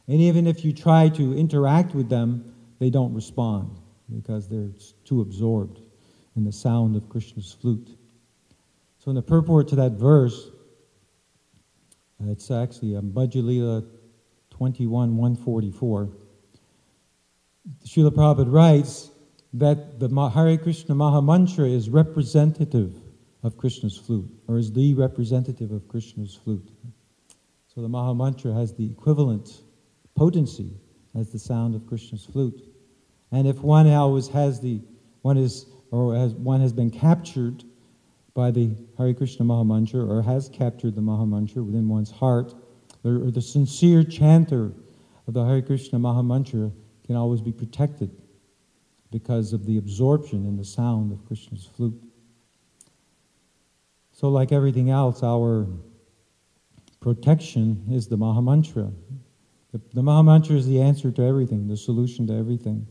[SPEAKER 3] And even if you try to interact with them, they don't respond because they're too absorbed in the sound of Krishna's flute. So in the purport to that verse, it's actually Bhajja Lila 21:144. Srila Prabhupada writes that the Hare Krishna Maha Mantra is representative of Krishna's flute, or is the representative of Krishna's flute. So the Maha Mantra has the equivalent potency as the sound of Krishna's flute. And if one has been captured by the Hare Krishna Maha Mantra, or has captured the Maha Mantra within one's heart, or the sincere chanter of the Hare Krishna Maha Mantra can always be protected because of the absorption in the sound of Krishna's flute. So like everything else, our protection is the Maha Mantra. The Maha Mantra is the answer to everything, the solution to everything.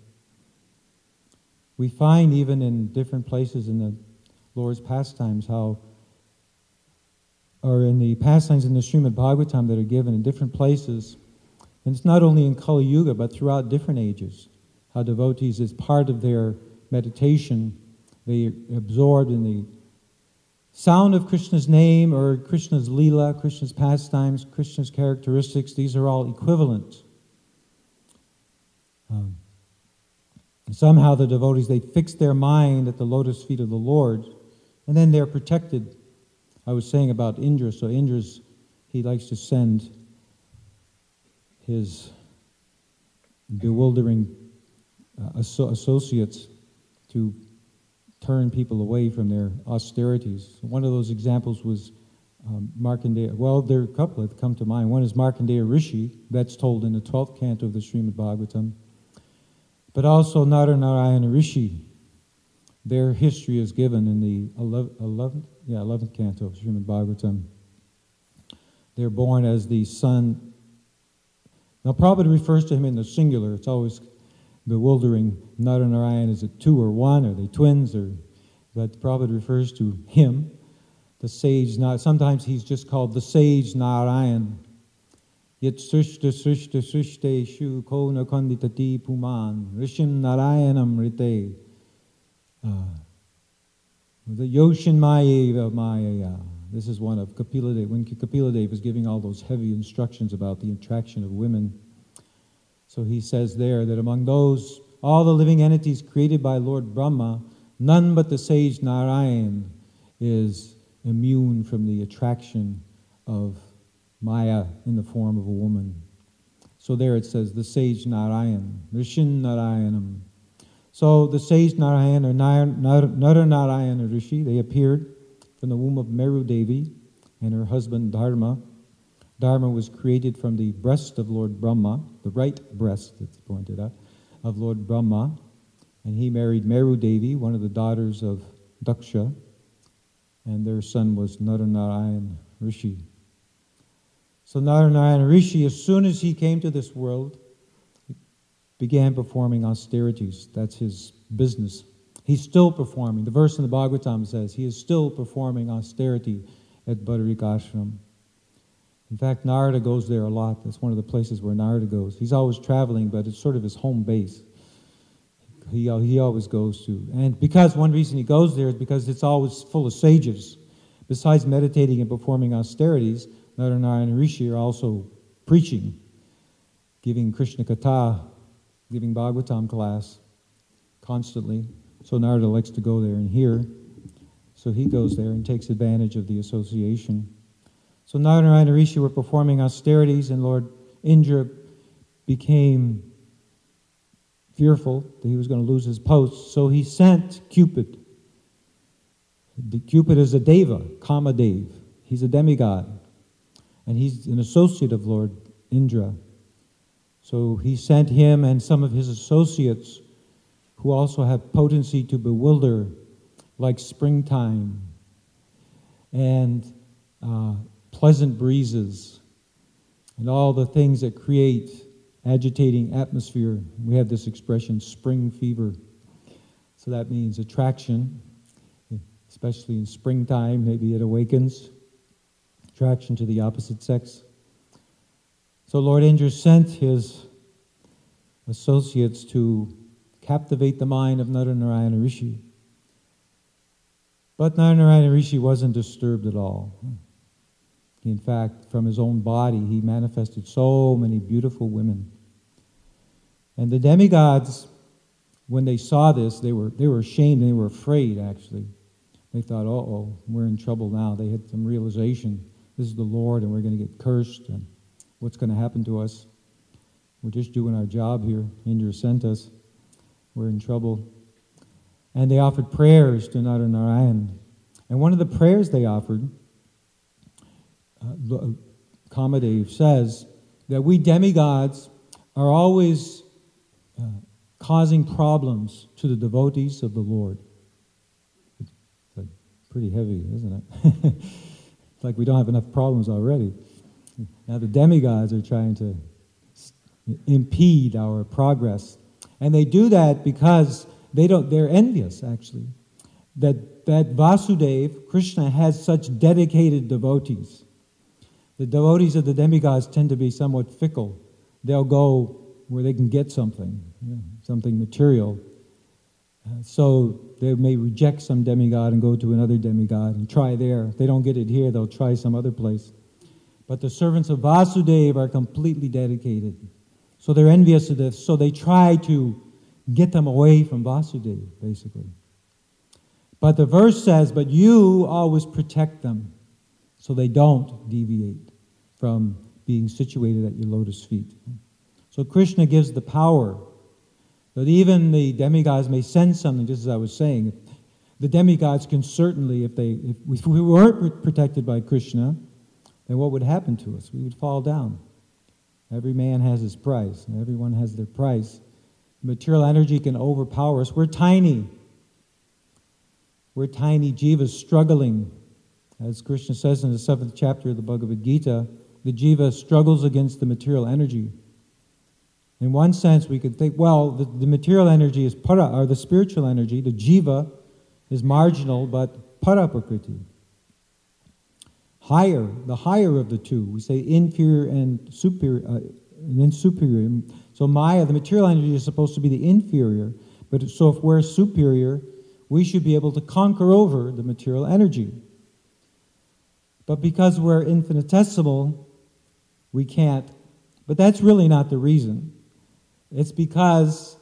[SPEAKER 3] We find even in different places in the Lord's pastimes or in the pastimes in the Srimad Bhagavatam that are given in different places, and it's not only in Kali Yuga, but throughout different ages, how devotees, as part of their meditation, they are absorbed in the sound of Krishna's name or Krishna's lila, Krishna's pastimes, Krishna's characteristics. These are all equivalent. Somehow the devotees, they fix their mind at the lotus feet of the Lord, and then they're protected. I was saying about Indra. So Indra's, he likes to send his bewildering associates to turn people away from their austerities. One of those examples was Markandeya. Well, there are a couple that come to mind. One is Markandeya Rishi, that's told in the 12th canto of the Srimad Bhagavatam. But also Naranarayana Rishi, their history is given in the 11th canto of Srimad Bhagavatam. They're born as the son. Now, Prabhupada refers to him in the singular. It's always bewildering. Naranarayan, is it two or one? Are they twins? But Prabhupada refers to him, the sage. Sometimes he's just called the sage Narayan. Yet srishta srishta srishte shu ko na kanditati puman rishim narayanam rite. The Yoshin Mayeva Mayaya. This is one of Kapila Dev. When Kapila Dev was giving all those heavy instructions about the attraction of women. So he says there that among those, all the living entities created by Lord Brahma, none but the sage Narayan is immune from the attraction of Maya in the form of a woman. So there it says, the sage Narayan, Rishin Narayanam. So the sage Narayan, or Naranarayana Rishi, they appeared from the womb of Meru Devi and her husband Dharma. Dharma was created from the breast of Lord Brahma, the right breast, it's pointed out, of Lord Brahma. And he married Meru Devi, one of the daughters of Daksha, and their son was Naranarayana Rishi. So Naranarayana Rishi, as soon as he came to this world, began performing austerities. That's his business. He's still performing. The verse in the Bhagavatam says he is still performing austerity at Badarika. In fact, Narada goes there a lot. That's one of the places where Narada goes. He's always traveling, but it's sort of his home base. He always goes to. And because one reason he goes there is because it's always full of sages. Besides meditating and performing austerities, Naranarayana Rishi are also preaching, giving Krishna Katha, giving Bhagavatam class constantly. So Narada likes to go there and hear. So he goes there and takes advantage of the association. So Naranarayana Rishi were performing austerities, and Lord Indra became fearful that he was going to lose his post. So he sent Cupid. Cupid is a deva, Kamadev. He's a demigod. And he's an associate of Lord Indra. So he sent him and some of his associates who also have potency to bewilder, like springtime and pleasant breezes and all the things that create agitating atmosphere. We have this expression, spring fever. So that means attraction, especially in springtime, maybe it awakens attraction to the opposite sex. So Lord Indra sent his associates to captivate the mind of Naranarayana Rishi. But Naranarayana Rishi wasn't disturbed at all. In fact, from his own body, he manifested so many beautiful women. And the demigods, when they saw this, they were ashamed, they were afraid, actually. They thought, uh-oh, we're in trouble now. They had some realization, this is the Lord, and we're going to get cursed, and what's going to happen to us? We're just doing our job here. Indra sent us. We're in trouble. And they offered prayers to Naranarayan. And one of the prayers they offered, Kamadev says, that we demigods are always causing problems to the devotees of the Lord. It's like pretty heavy, isn't it? It's like we don't have enough problems already. Now the demigods are trying to impede our progress. And they do that because they're envious, actually. That Vasudeva, Krishna, has such dedicated devotees. The devotees of the demigods tend to be somewhat fickle. They'll go where they can get something, something material. So they may reject some demigod and go to another demigod and try there. If they don't get it here, they'll try some other place. But the servants of Vasudeva are completely dedicated. So they're envious of this. So they try to get them away from Vasudeva, basically. But the verse says, but you always protect them so they don't deviate from being situated at your lotus feet. So Krishna gives the power that even the demigods may sense something, just as I was saying. The demigods can certainly, if we weren't protected by Krishna, then what would happen to us? We would fall down. Every man has his price, and everyone has their price. Material energy can overpower us. We're tiny. We're tiny jivas struggling. As Krishna says in the 7th chapter of the Bhagavad Gita, the jiva struggles against the material energy. In one sense, we could think, well, the material energy is para, or the spiritual energy, the jiva, is marginal, but para prakriti. Higher, the higher of the two. We say inferior and superior. So Maya, the material energy, is supposed to be the inferior, but so if we're superior, we should be able to conquer over the material energy. But because we're infinitesimal, we can't. But that's really not the reason. It's because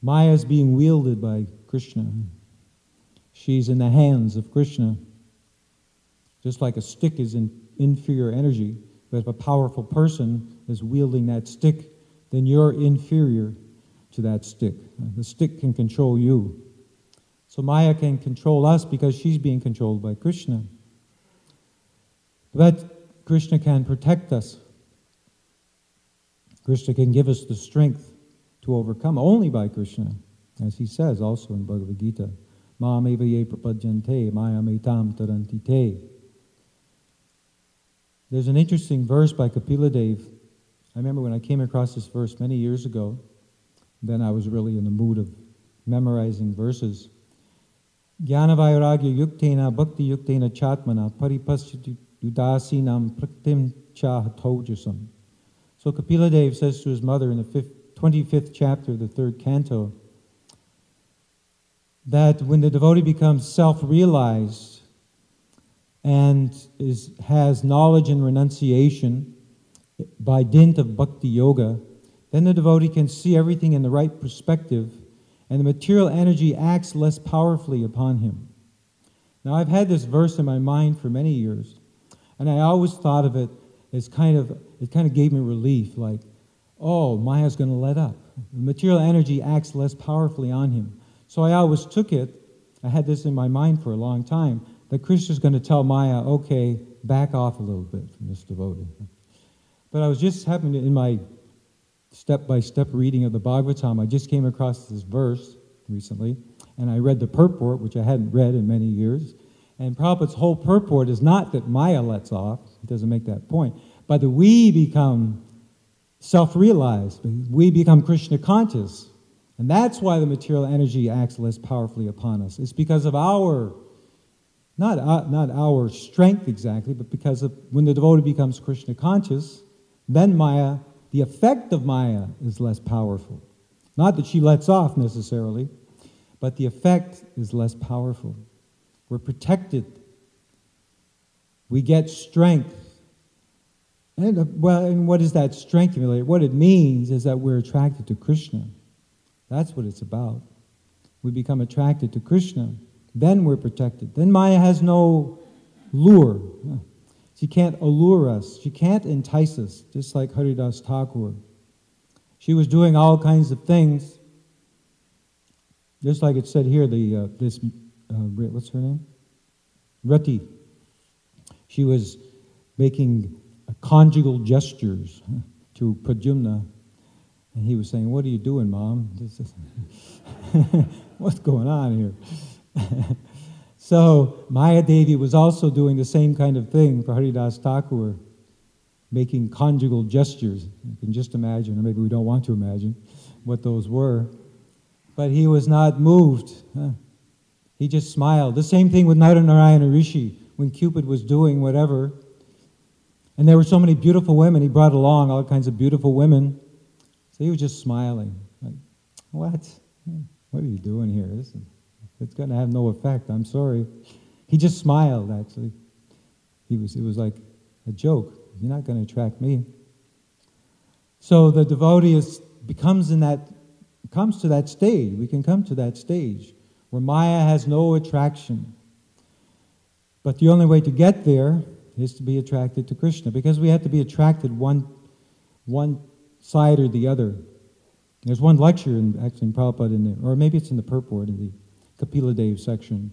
[SPEAKER 3] Maya is being wielded by Krishna. She's in the hands of Krishna. Just like a stick is in inferior energy, but if a powerful person is wielding that stick, then you're inferior to that stick. The stick can control you. So Maya can control us because she's being controlled by Krishna. But Krishna can protect us. Krishna can give us the strength to overcome only by Krishna, as he says also in Bhagavad Gita. Mam eva ye prapadyante, mayam etam taranti te. There's an interesting verse by Kapila Dev. I remember when I came across this verse many years ago, then I was really in the mood of memorizing verses. Jnana vairagya yuktena bhakti yuktena chatmana paripasyati udasinam praktim cha hatojasam. So Kapila Dev says to his mother in the 25th chapter of the 3rd canto that when the devotee becomes self-realized and has knowledge and renunciation by dint of bhakti yoga, then the devotee can see everything in the right perspective and the material energy acts less powerfully upon him. Now I've had this verse in my mind for many years, and I always thought of it as it kind of gave me relief, like, oh, Maya's going to let up. The material energy acts less powerfully on him. So I always took it, I had this in my mind for a long time, that Krishna's going to tell Maya, okay, back off a little bit from this devotee. But I was just happening in my step-by-step reading of the Bhagavatam, I just came across this verse recently, and I read the purport, which I hadn't read in many years. And Prabhupada's whole purport is not that Maya lets off, it doesn't make that point, but that we become self-realized, we become Krishna conscious. And that's why the material energy acts less powerfully upon us. It's because of our, not our strength exactly, but because of when the devotee becomes Krishna conscious, then Maya, the effect of Maya is less powerful. Not that she lets off necessarily, but the effect is less powerful. We're protected. We get strength. And what is that strength? What it means is that we're attracted to Krishna. That's what it's about. We become attracted to Krishna. Then we're protected. Then Maya has no lure. She can't allure us. She can't entice us, just like Haridas Thakur. She was doing all kinds of things, just like it said here, what's her name? Rati. She was making conjugal gestures to Pradyumna, and he was saying, "What are you doing, Mom? What's going on here?" So Maya Devi was also doing the same kind of thing for Haridas Thakur, making conjugal gestures. You can just imagine, or maybe we don't want to imagine, what those were. But he was not moved. He just smiled. The same thing with Naranarayana Rishi, when Cupid was doing whatever. And there were so many beautiful women. He brought along all kinds of beautiful women. So he was just smiling. Like, what? What are you doing here? It's going to have no effect. I'm sorry. He just smiled, actually. It was like a joke. You're not going to attract me. So the devotee comes to that stage. We can come to that stage where Maya has no attraction. But the only way to get there is to be attracted to Krishna, because we have to be attracted one side or the other. There's one lecture in Prabhupada in there, or maybe it's in the purport of the Kapila Dev section,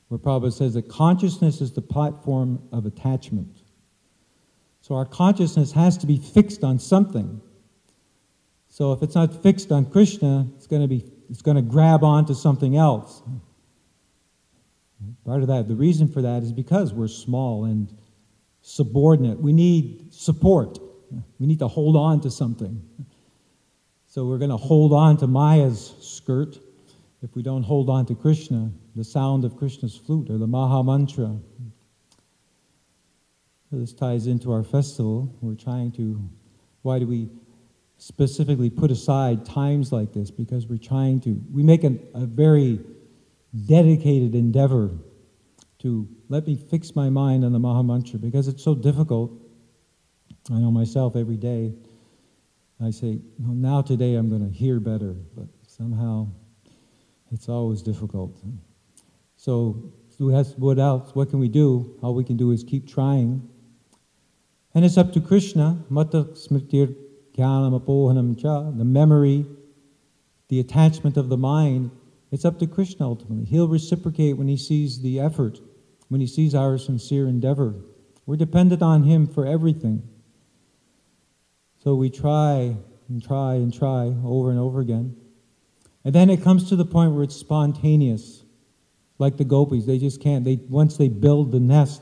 [SPEAKER 3] where Prabhupada says that consciousness is the platform of attachment. So our consciousness has to be fixed on something. So if it's not fixed on Krishna, it's going to grab onto something else. Part of that, the reason for that is because we're small and subordinate. We need support. We need to hold on to something. So we're going to hold on to Maya's skirt if we don't hold on to Krishna, the sound of Krishna's flute or the Maha Mantra. So this ties into our festival. Why do we specifically put aside times like this? Because we make a very dedicated endeavor to let me fix my mind on the Maha Mantra, because it's so difficult. I know myself every day. I say, now today I'm going to hear better, but somehow it's always difficult. So what else? What can we do? All we can do is keep trying. And it's up to Krishna, Mata Smritir Jnanam Apohanam Cha, the memory, the attachment of the mind. It's up to Krishna ultimately. He'll reciprocate when he sees the effort, when he sees our sincere endeavor. We're dependent on him for everything. So we try and try and try over and over again. And then it comes to the point where it's spontaneous. Like the gopis, they just can't. Once they build the nest,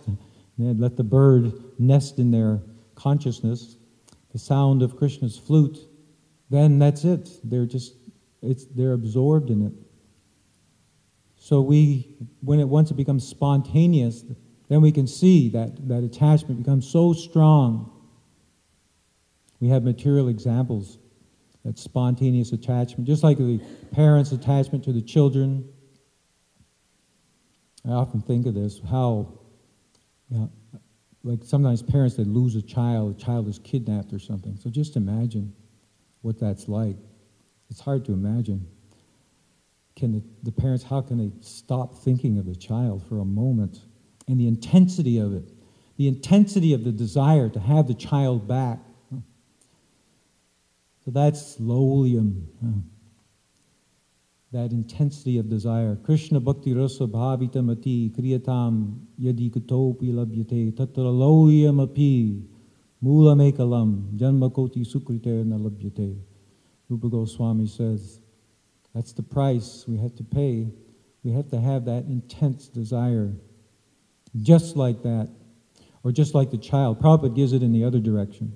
[SPEAKER 3] they let the bird nest in their consciousness, the sound of Krishna's flute, then that's it. They're absorbed in it. So once it becomes spontaneous, then we can see that attachment becomes so strong. We have material examples, that spontaneous attachment, just like the parents' attachment to the children. I often think of this, how, like sometimes parents, they lose a child is kidnapped or something. So just imagine what that's like. It's hard to imagine. The parents, how can they stop thinking of the child for a moment? And the intensity of it, the intensity of the desire to have the child back. So that's lowliam, that intensity of desire. Krishna bhakti rasa bhavitam ati kriyatam yadi kutopi labhyate tatra lowliam api mulamekalam janmakoti sukrite na labhyate. Rupa Goswami says, that's the price we have to pay. We have to have that intense desire. Just like that, or just like the child. Prabhupada gives it in the other direction.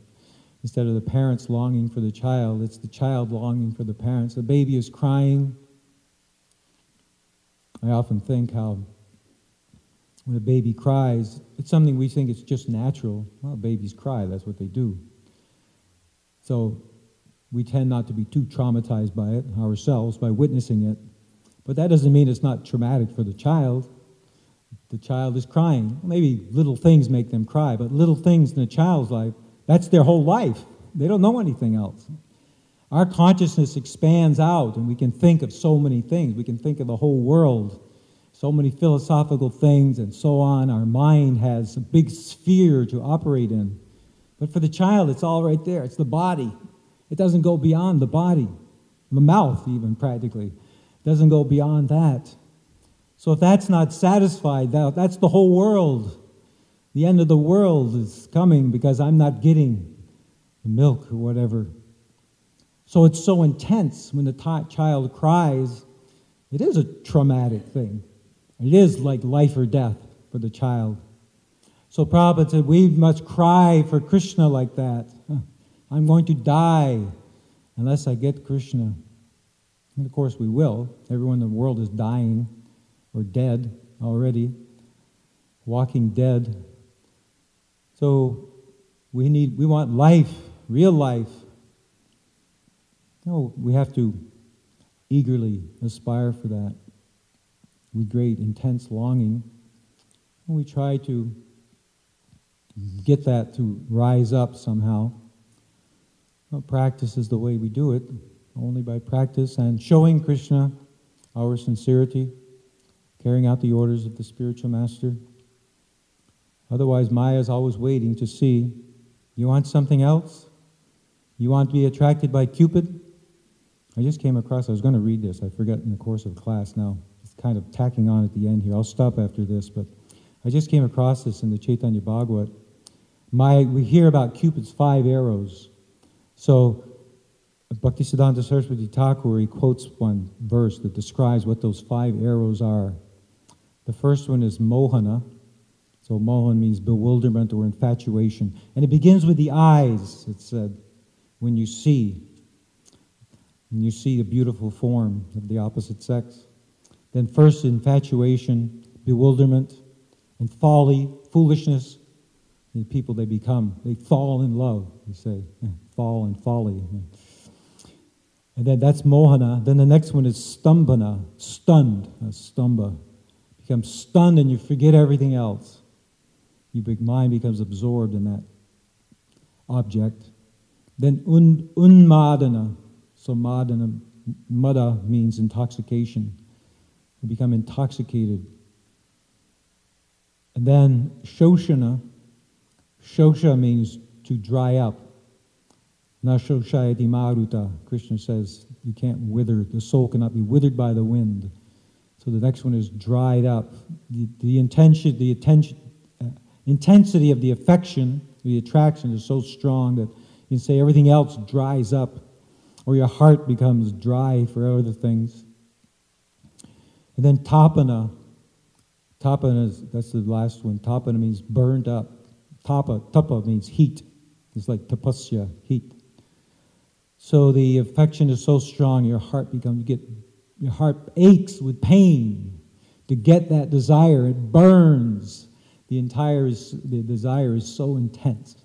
[SPEAKER 3] Instead of the parents longing for the child, it's the child longing for the parents. The baby is crying. I often think how when a baby cries, it's something we think it's just natural. Well, babies cry, that's what they do. So we tend not to be too traumatized by it ourselves, by witnessing it. But that doesn't mean it's not traumatic for the child. The child is crying. Maybe little things make them cry, but little things in a child's life, that's their whole life. They don't know anything else. Our consciousness expands out, and we can think of so many things. We can think of the whole world, so many philosophical things, and so on. Our mind has a big sphere to operate in. But for the child, it's all right there. It's the body. It doesn't go beyond the body. The mouth, even, practically. It doesn't go beyond that. So if that's not satisfied, that's the whole world. The end of the world is coming because I'm not getting the milk or whatever. So it's so intense when the child cries. It is a traumatic thing. It is like life or death for the child. So Prabhupada said, we must cry for Krishna like that. I'm going to die unless I get Krishna. And of course we will. Everyone in the world is dying or dead already, walking dead. So we want life, real life. We have to eagerly aspire for that with great, intense longing. And we try to get that to rise up somehow. Well, practice is the way we do it, only by practice and showing Krishna our sincerity, carrying out the orders of the spiritual master. Otherwise, Maya is always waiting to see, you want something else? You want to be attracted by Cupid? I just came across, I was going to read this, I forgot in the course of class now. It's kind of tacking on at the end here. I'll stop after this, but I just came across this in the Chaitanya Bhagavat. We hear about Cupid's 5 arrows. So Bhaktisiddhanta Saraswati Thakur, he quotes one verse that describes what those 5 arrows are. The first one is Mohana. So Mohan means bewilderment or infatuation. And it begins with the eyes, it said, when you see the beautiful form of the opposite sex. Then first infatuation, bewilderment, and folly, foolishness. The people they become, they fall in love, you say. Fall and folly. And then that's Mohana. Then the next one is Stambhana, stunned, Stamba. Become stunned and you forget everything else. Your mind becomes absorbed in that object. Then Unmadana. So madana, mada means intoxication. You become intoxicated. And then Shoshana. Shosha means to dry up. Na shoshayati maruta. Krishna says you can't wither. The soul cannot be withered by the wind. So the next one is dried up. The intensity of the affection, the attraction is so strong that you can say everything else dries up, or your heart becomes dry for other things. And then tapana. Tapana, that's the last one. Tapana means burned up. Tapa means heat. It's like tapasya, heat. So the affection is so strong, your heart aches with pain to get that desire. It burns. The desire is so intense.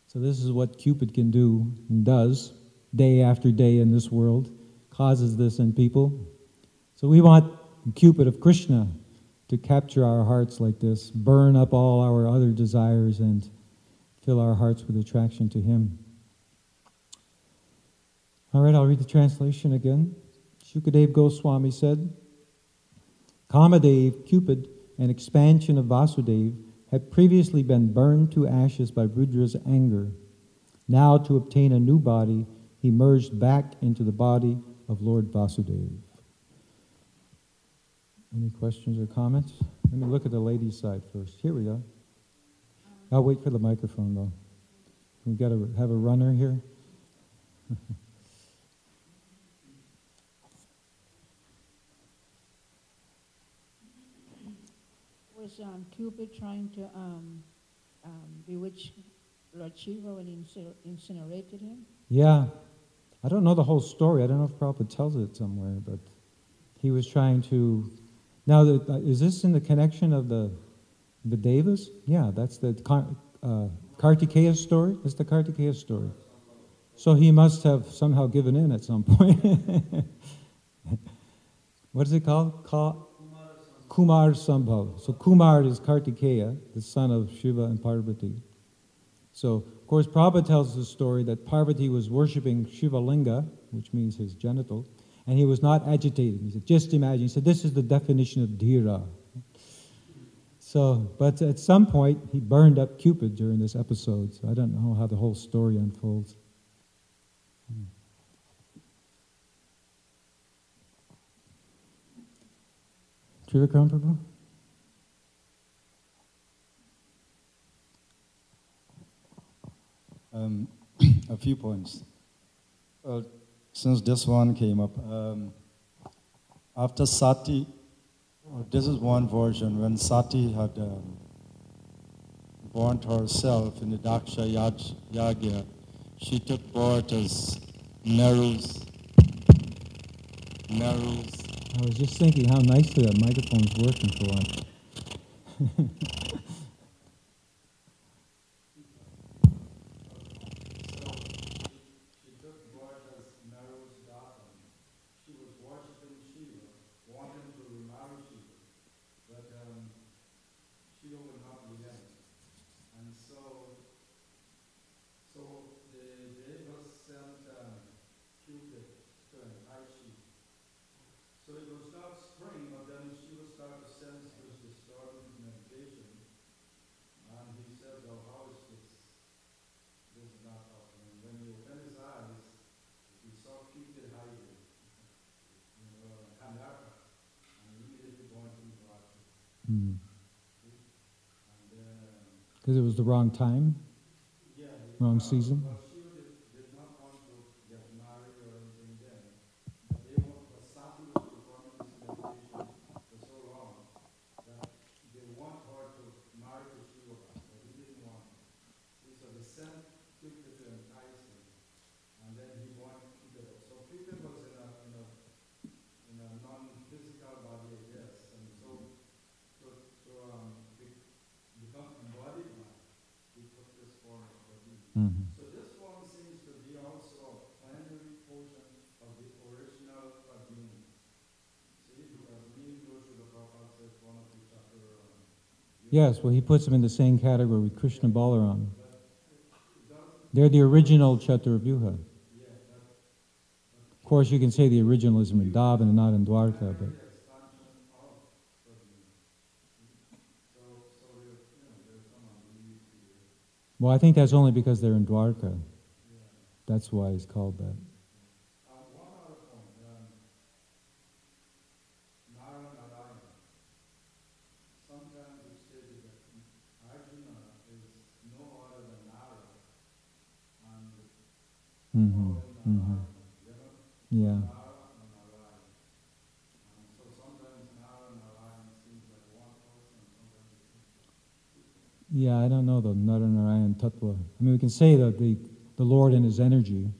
[SPEAKER 3] So this is what Cupid can do and does day after day in this world, causes this in people. So we want Cupid of Krishna to capture our hearts like this, burn up all our other desires and fill our hearts with attraction to him. All right, I'll read the translation again. Shukadev Goswami said, Kamadev, Cupid, an expansion of Vasudev, had previously been burned to ashes by Rudra's anger. Now, to obtain a new body, he merged back into the body of Lord Vasudev. Any questions or comments? Let me look at the ladies' side first. Here we go. I'll wait for the microphone, though. We've got to have a runner here.
[SPEAKER 4] Was Cupid trying to bewitch Lord Shiva when he incinerated him?
[SPEAKER 3] Yeah. I don't know the whole story. I don't know if Prabhupada tells it somewhere, but he was trying to... Now, is this in the connection of the Devas? Yeah, that's the Kartikeya story. That's the Kartikeya story. So he must have somehow given in at some point. What is it called? Kumar Sambhav. So Kumar is Kartikeya, the son of Shiva and Parvati. So, of course, Prabhupada tells the story that Parvati was worshipping Shiva Linga, which means his genital, and he was not agitated. He said, just imagine. He said, this is the definition of dhira. So, but at some point, he burned up Cupid during this episode, so I don't know how the whole story unfolds. Trivikram Prabhu?
[SPEAKER 5] A few points. Since this one came up, after Sati, this is one version, when Sati had burnt herself in the Daksha Yagya, she took birth as Neru's.
[SPEAKER 3] I was just thinking how nicely that microphone's working for once.
[SPEAKER 1] So it was not spring, but then she would start to sense this disturbance in meditation.
[SPEAKER 3] Because it was the wrong time? Wrong season?
[SPEAKER 1] Well, Shiva did not want to get married or anything then, but they want, but Sati was performing this meditation for so long that they want her to marry to Shiva, but he didn't want it. So they sent Kirtan to entice him, and then he wanted Kirtan. So Kirtan was in a non-physical body, I guess, and so become embodied by, he took this form of body.
[SPEAKER 3] Mm-hmm.
[SPEAKER 1] So this form seems to be also a plenary portion of the original Arjuna. See, because me, Srila Prabhupada says one of the chapter.
[SPEAKER 3] Yes, well, he puts them in the same category with Krishna Balaram. They're the original Chaturvyuha. Of course, you can say the original is in Vrindavan and not in Dwarka, but... Well, I think that's only because they're in Dwarka. That's why it's called that.
[SPEAKER 1] One other point, Narayana. Sometimes it's stated that Arjuna is no other than Nara, and
[SPEAKER 3] Yeah.
[SPEAKER 1] Nara and Narayan. And so sometimes Nara and Narayan seems like one person, sometimes it seems like
[SPEAKER 3] Yeah, I don't know the Naranarayan Tattva. I mean, we can say that the Lord and His energy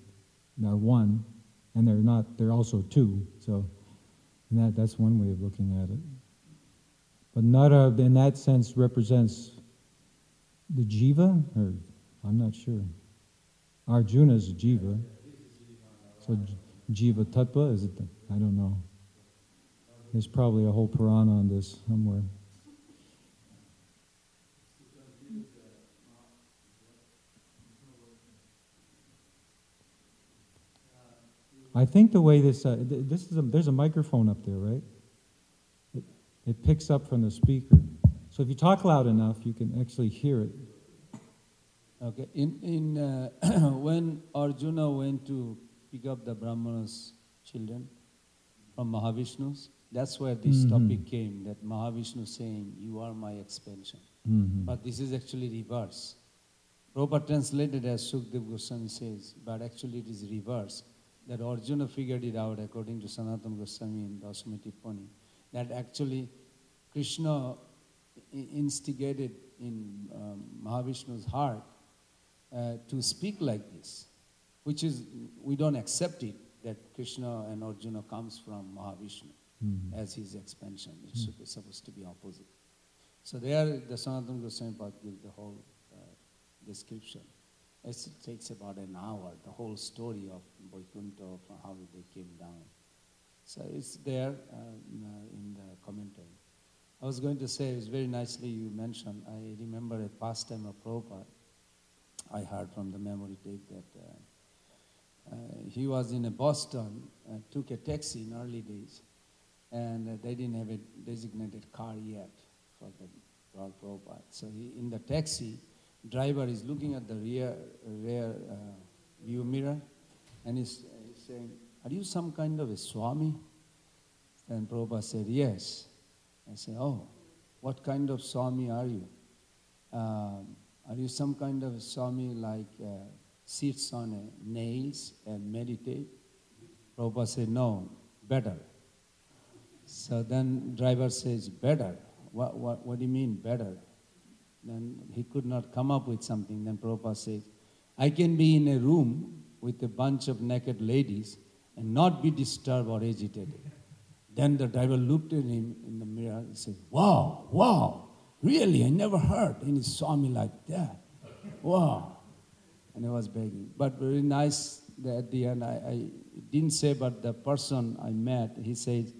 [SPEAKER 3] are one, and they're also two. So, and that's one way of looking at it. But Nara, in that sense, represents the Jiva, or I'm not sure. Arjuna is a Jiva. So Jiva Tattva, is it? I don't know. There's probably a whole Purana on this somewhere. I think the way there's a microphone up there, right? It picks up from the speaker. So if you talk loud enough, you can actually hear it.
[SPEAKER 6] Okay. When Arjuna went to pick up the Brahmana's children from Mahavishnu's, that's where this topic came, that Mahavishnu saying, "You are my expansion." But this is actually reverse. Prabhupada translated as Sukdev Goswami says, but actually it is reverse. That Arjuna figured it out according to Sanatana Goswami in Dasami Tippani, that actually Krishna instigated in Mahavishnu's heart to speak like this, which is, we don't accept it, that Krishna and Arjuna comes from Mahavishnu as his expansion. It's supposed to be opposite. So there the Sanatana Goswami gives the whole description. It takes about an hour, the whole story of Vaikuntha, from how they came down. So it's there in the commentary. I was going to say, it was very nicely you mentioned, I remember a pastime of Prabhupada. I heard from the memory tape that he was in Boston, took a taxi in early days, and they didn't have a designated car yet for the Lord Prabhupada. So in the taxi, driver is looking at the rear view mirror, and he's saying, "Are you some kind of a Swami?" And Prabhupada said, "Yes." I said, "Oh, what kind of Swami are you? Are you some kind of a Swami like sits on nails and meditate?" Prabhupada said, "No, better." So then driver says, "Better? What do you mean, better?" Then he could not come up with something. Then Prabhupada says, "I can be in a room with a bunch of naked ladies and not be disturbed or agitated." Then the driver looked at him in the mirror and said, wow, really, I never heard any Swami like that. Wow. And he was begging. But very nice that at the end, I didn't say, but the person I met, he said,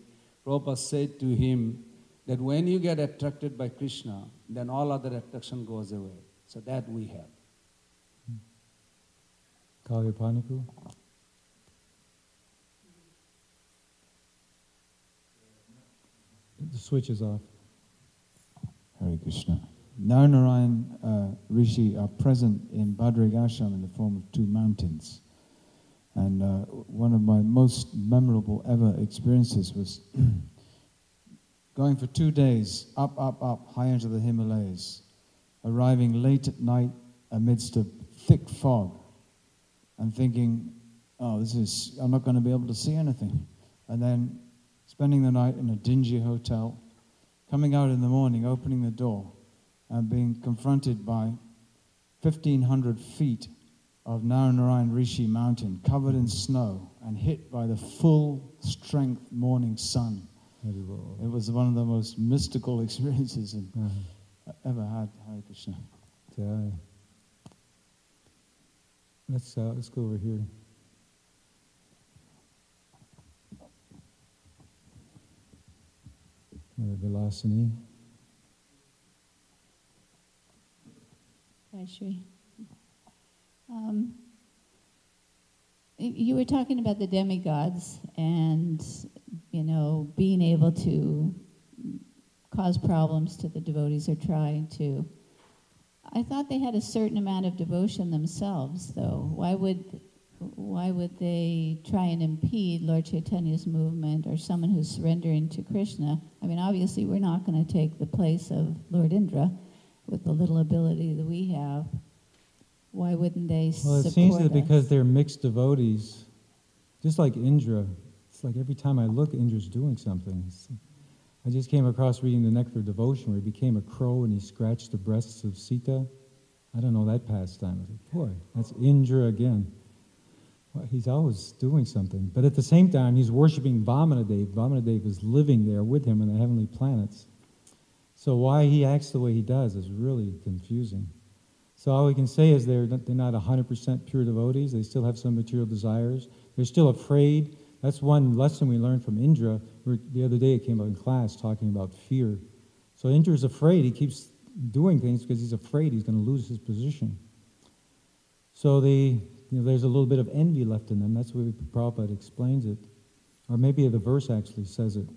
[SPEAKER 6] Prabhupada said to him that when you get attracted by Krishna, then all other attraction goes away. So that we have.
[SPEAKER 3] Kavya Paniku? The switch is off.
[SPEAKER 1] Hare Krishna. Narnarayan Rishi are present in Bhadrak Ashram in the form of two mountains. And one of my most memorable ever experiences was going for 2 days, up, high into the Himalayas. arriving late at night amidst a thick fog and thinking, oh, I'm not going to be able to see anything. And then spending the night in a dingy hotel, coming out in the morning, opening the door, and being confronted by 1,500 feet of Narayana Rishi mountain covered in snow and hit by the full strength morning sun. It was one of the most mystical experiences I've ever had. Hare Krishna.
[SPEAKER 3] Jai. Let's go over here. Vilasini.
[SPEAKER 7] Hi, Shri. You were talking about the demigods and, being able to cause problems to the devotees or trying to. I thought they had a certain amount of devotion themselves, though. Why would they try and impede Lord Chaitanya's movement or someone who's surrendering to Krishna? I mean, obviously, we're not going to take the place of Lord Indra with the little ability that we have. Why wouldn't they support us?
[SPEAKER 3] Well, it seems that because they're mixed devotees, just like Indra, it's like every time I look, Indra's doing something. I just came across reading the Nectar Devotion where he became a crow and he scratched the breasts of Sita. I don't know that pastime. I was like, boy, that's Indra again. Well, he's always doing something. But at the same time, he's worshiping Vamanadev. Vamanadev is living there with him in the heavenly planets. So why he acts the way he does is really confusing. So all we can say is they're not 100% pure devotees. They still have some material desires. They're still afraid. That's one lesson we learned from Indra. The other day it came up in class talking about fear. So Indra's afraid. He keeps doing things because he's afraid he's going to lose his position. So there's a little bit of envy left in them. That's the way Prabhupada explains it. Or maybe the verse actually says it.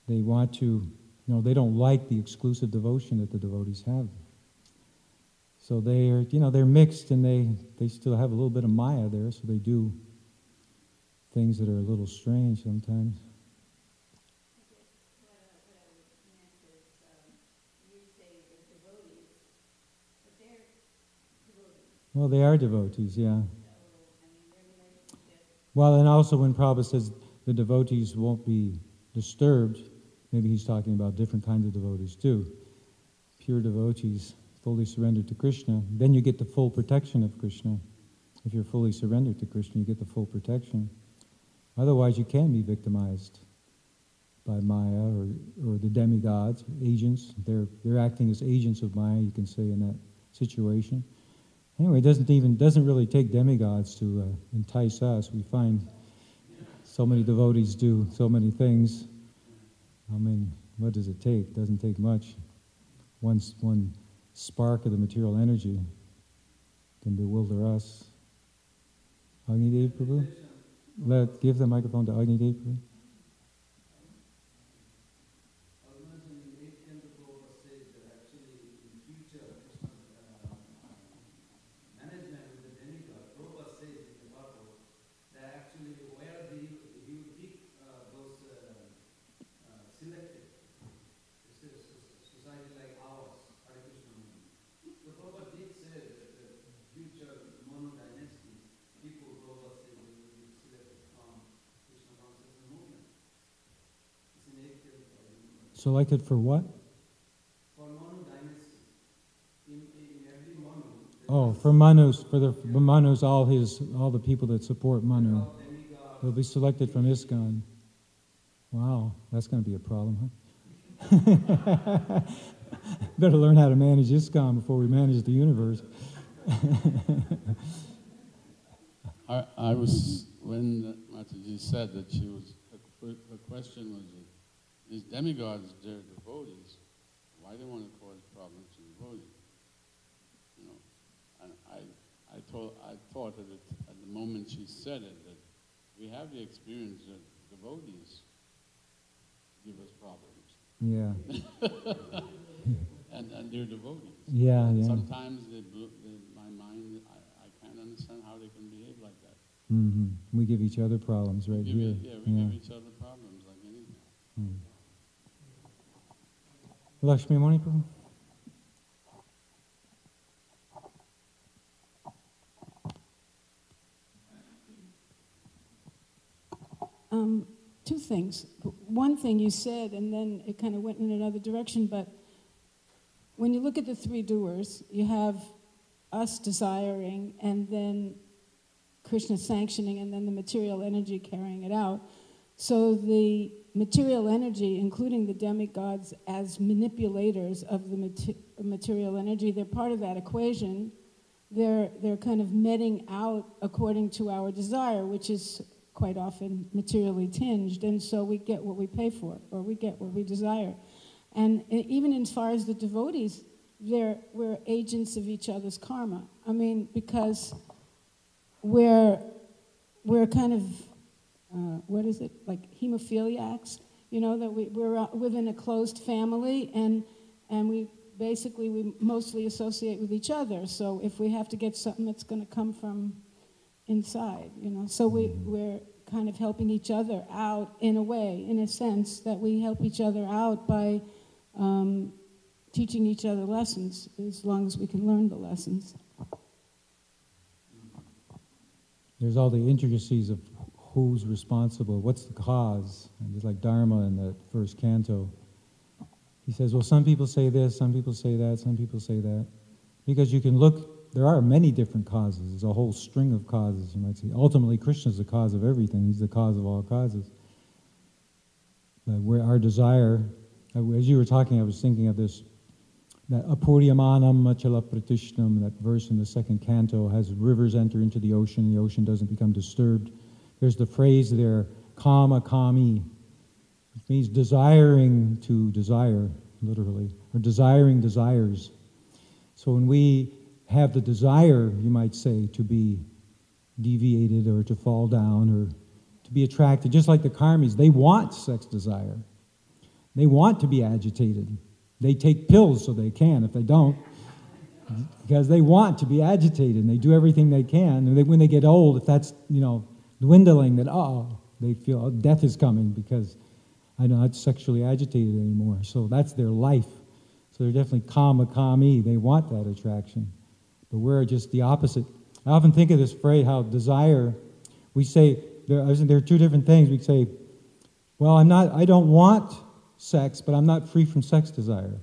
[SPEAKER 3] They want to, they don't like the exclusive devotion that the devotees have. So they're mixed and they still have a little bit of Maya there, so they do things that are a little strange sometimes. Well, they are devotees, yeah. Well, and also when Prabhupada says the devotees won't be disturbed, maybe he's talking about different kinds of devotees too. Pure devotees, fully surrendered to Krishna, then you get the full protection of Krishna. If you're fully surrendered to Krishna, you get the full protection. Otherwise, you can be victimized by Maya or the demigods, agents. They're acting as agents of Maya, you can say, in that situation. Anyway, it doesn't really take demigods to entice us. We find so many devotees do so many things. I mean, what does it take? It doesn't take much. One spark of the material energy can bewilder us. Agni Dev Prabhu? Give the microphone to Agni Dev Prabhu. Selected for what?
[SPEAKER 6] For Manu dynasty. In every Manu.
[SPEAKER 3] Oh, for Manus, Manus, all the people that support Manu. They'll be selected from ISKCON. Wow, that's going to be a problem, huh? Better learn how to manage ISKCON before we manage the universe.
[SPEAKER 8] I was, when Mataji said that her question was, these demigods, they're devotees. Why do they want to cause problems to devotees? And I thought at the moment she said it, that we have the experience that devotees give us problems.
[SPEAKER 3] Yeah.
[SPEAKER 8] and they're devotees.
[SPEAKER 3] Yeah, yeah.
[SPEAKER 8] Sometimes my mind, I can't understand how they can behave like that.
[SPEAKER 3] Mm-hmm. We give each other problems right here.
[SPEAKER 8] We give each other problems like anything.
[SPEAKER 3] Lakshmi Mani Prabhu.
[SPEAKER 4] two things. One thing you said, and then it kind of went in another direction, but when you look at the three doers, you have us desiring, and then Krishna sanctioning, and then the material energy carrying it out. So the material energy, including the demigods as manipulators of the material energy, they're part of that equation. They're kind of meting out according to our desire, which is quite often materially tinged, and so we get what we pay for, or we get what we desire. And even as far as the devotees, we're agents of each other's karma. I mean, because we're kind of, what is it, like hemophiliacs, you know, that we're within a closed family, and we mostly associate with each other. So if we have to get something, that's going to come from inside, you know. So we're kind of helping each other out in a way, in a sense, that we help each other out by teaching each other lessons, as long as we can learn the lessons.
[SPEAKER 3] There's all the intricacies of who's responsible, what's the cause. And just like Dharma in that first canto. He says, well, some people say this, some people say that, some people say that. Because you can look, there are many different causes. There's a whole string of causes, you might say. Ultimately, Krishna's the cause of everything. He's the cause of all causes. But where our desire, as you were talking, I was thinking of this, that apuryamanam machala pratishnam, that verse in the second canto, has rivers enter into the ocean doesn't become disturbed. There's the phrase there, kama kami. It means desiring to desire, literally, or desiring desires. So when we have the desire, you might say, to be deviated or to fall down or to be attracted, just like the karmis, they want sex desire. They want to be agitated. They take pills so they can, if they don't, because they want to be agitated, and they do everything they can. And when they get old, if that's, dwindling, that, they feel death is coming because I'm not sexually agitated anymore. So that's their life. So they're definitely kami. They want that attraction. But we're just the opposite. I often think of this phrase, how desire, we say, there are two different things. We say, well, I don't want sex, but I'm not free from sex desire.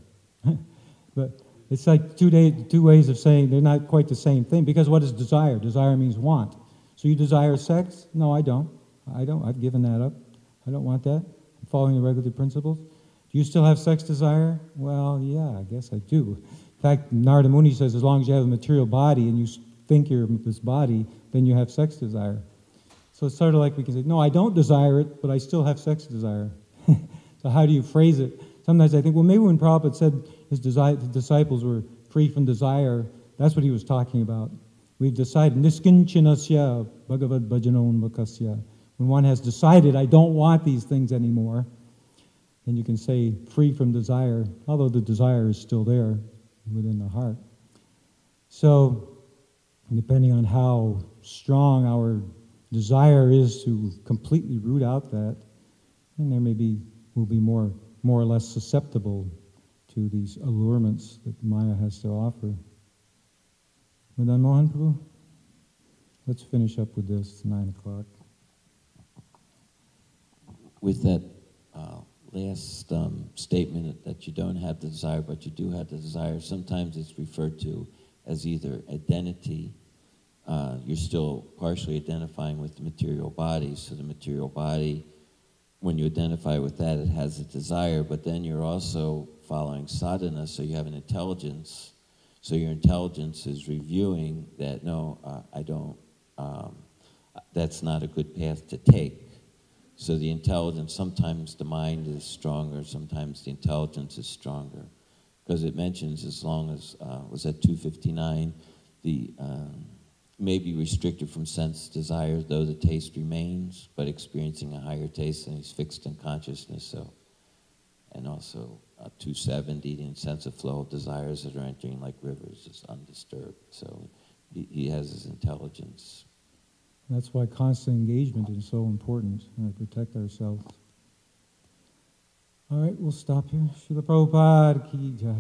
[SPEAKER 3] But it's like two ways of saying they're not quite the same thing, because what is desire? Desire means want. So you desire sex? No, I don't. I've given that up. I don't want that. I'm following the regular principles. Do you still have sex desire? Well, yeah, I guess I do. In fact, Narada Muni says as long as you have a material body and you think you're this body, then you have sex desire. So it's sort of like we can say, no, I don't desire it, but I still have sex desire. So how do you phrase it? Sometimes I think, well, maybe when Prabhupada said his disciples were free from desire, that's what he was talking about. We've decided, niskinchinasya bhagavad bhajanon vakasya. When one has decided, I don't want these things anymore, then you can say free from desire, although the desire is still there within the heart. So, depending on how strong our desire is to completely root out that, and we'll be more or less susceptible to these allurements that Maya has to offer. Madan Mohan Prabhu, let's finish up with this. It's 9 o'clock.
[SPEAKER 9] With that last statement that you don't have the desire, but you do have the desire, sometimes it's referred to as either identity. You're still partially identifying with the material body, so the material body, when you identify with that, it has a desire, but then you're also following sadhana, so you have an intelligence. So your intelligence is reviewing that, no, I don't, that's not a good path to take. So the intelligence, sometimes the mind is stronger, sometimes the intelligence is stronger. Because it mentions as long as, was that 259, the may be restricted from sense desires, though the taste remains, but experiencing a higher taste, and he's fixed in consciousness. So, and also 270, the insensitive flow of desires that are entering like rivers is undisturbed. So he has his intelligence.
[SPEAKER 3] That's why constant engagement is so important, to protect ourselves. All right, we'll stop here. Srila Prabhupada ki jai.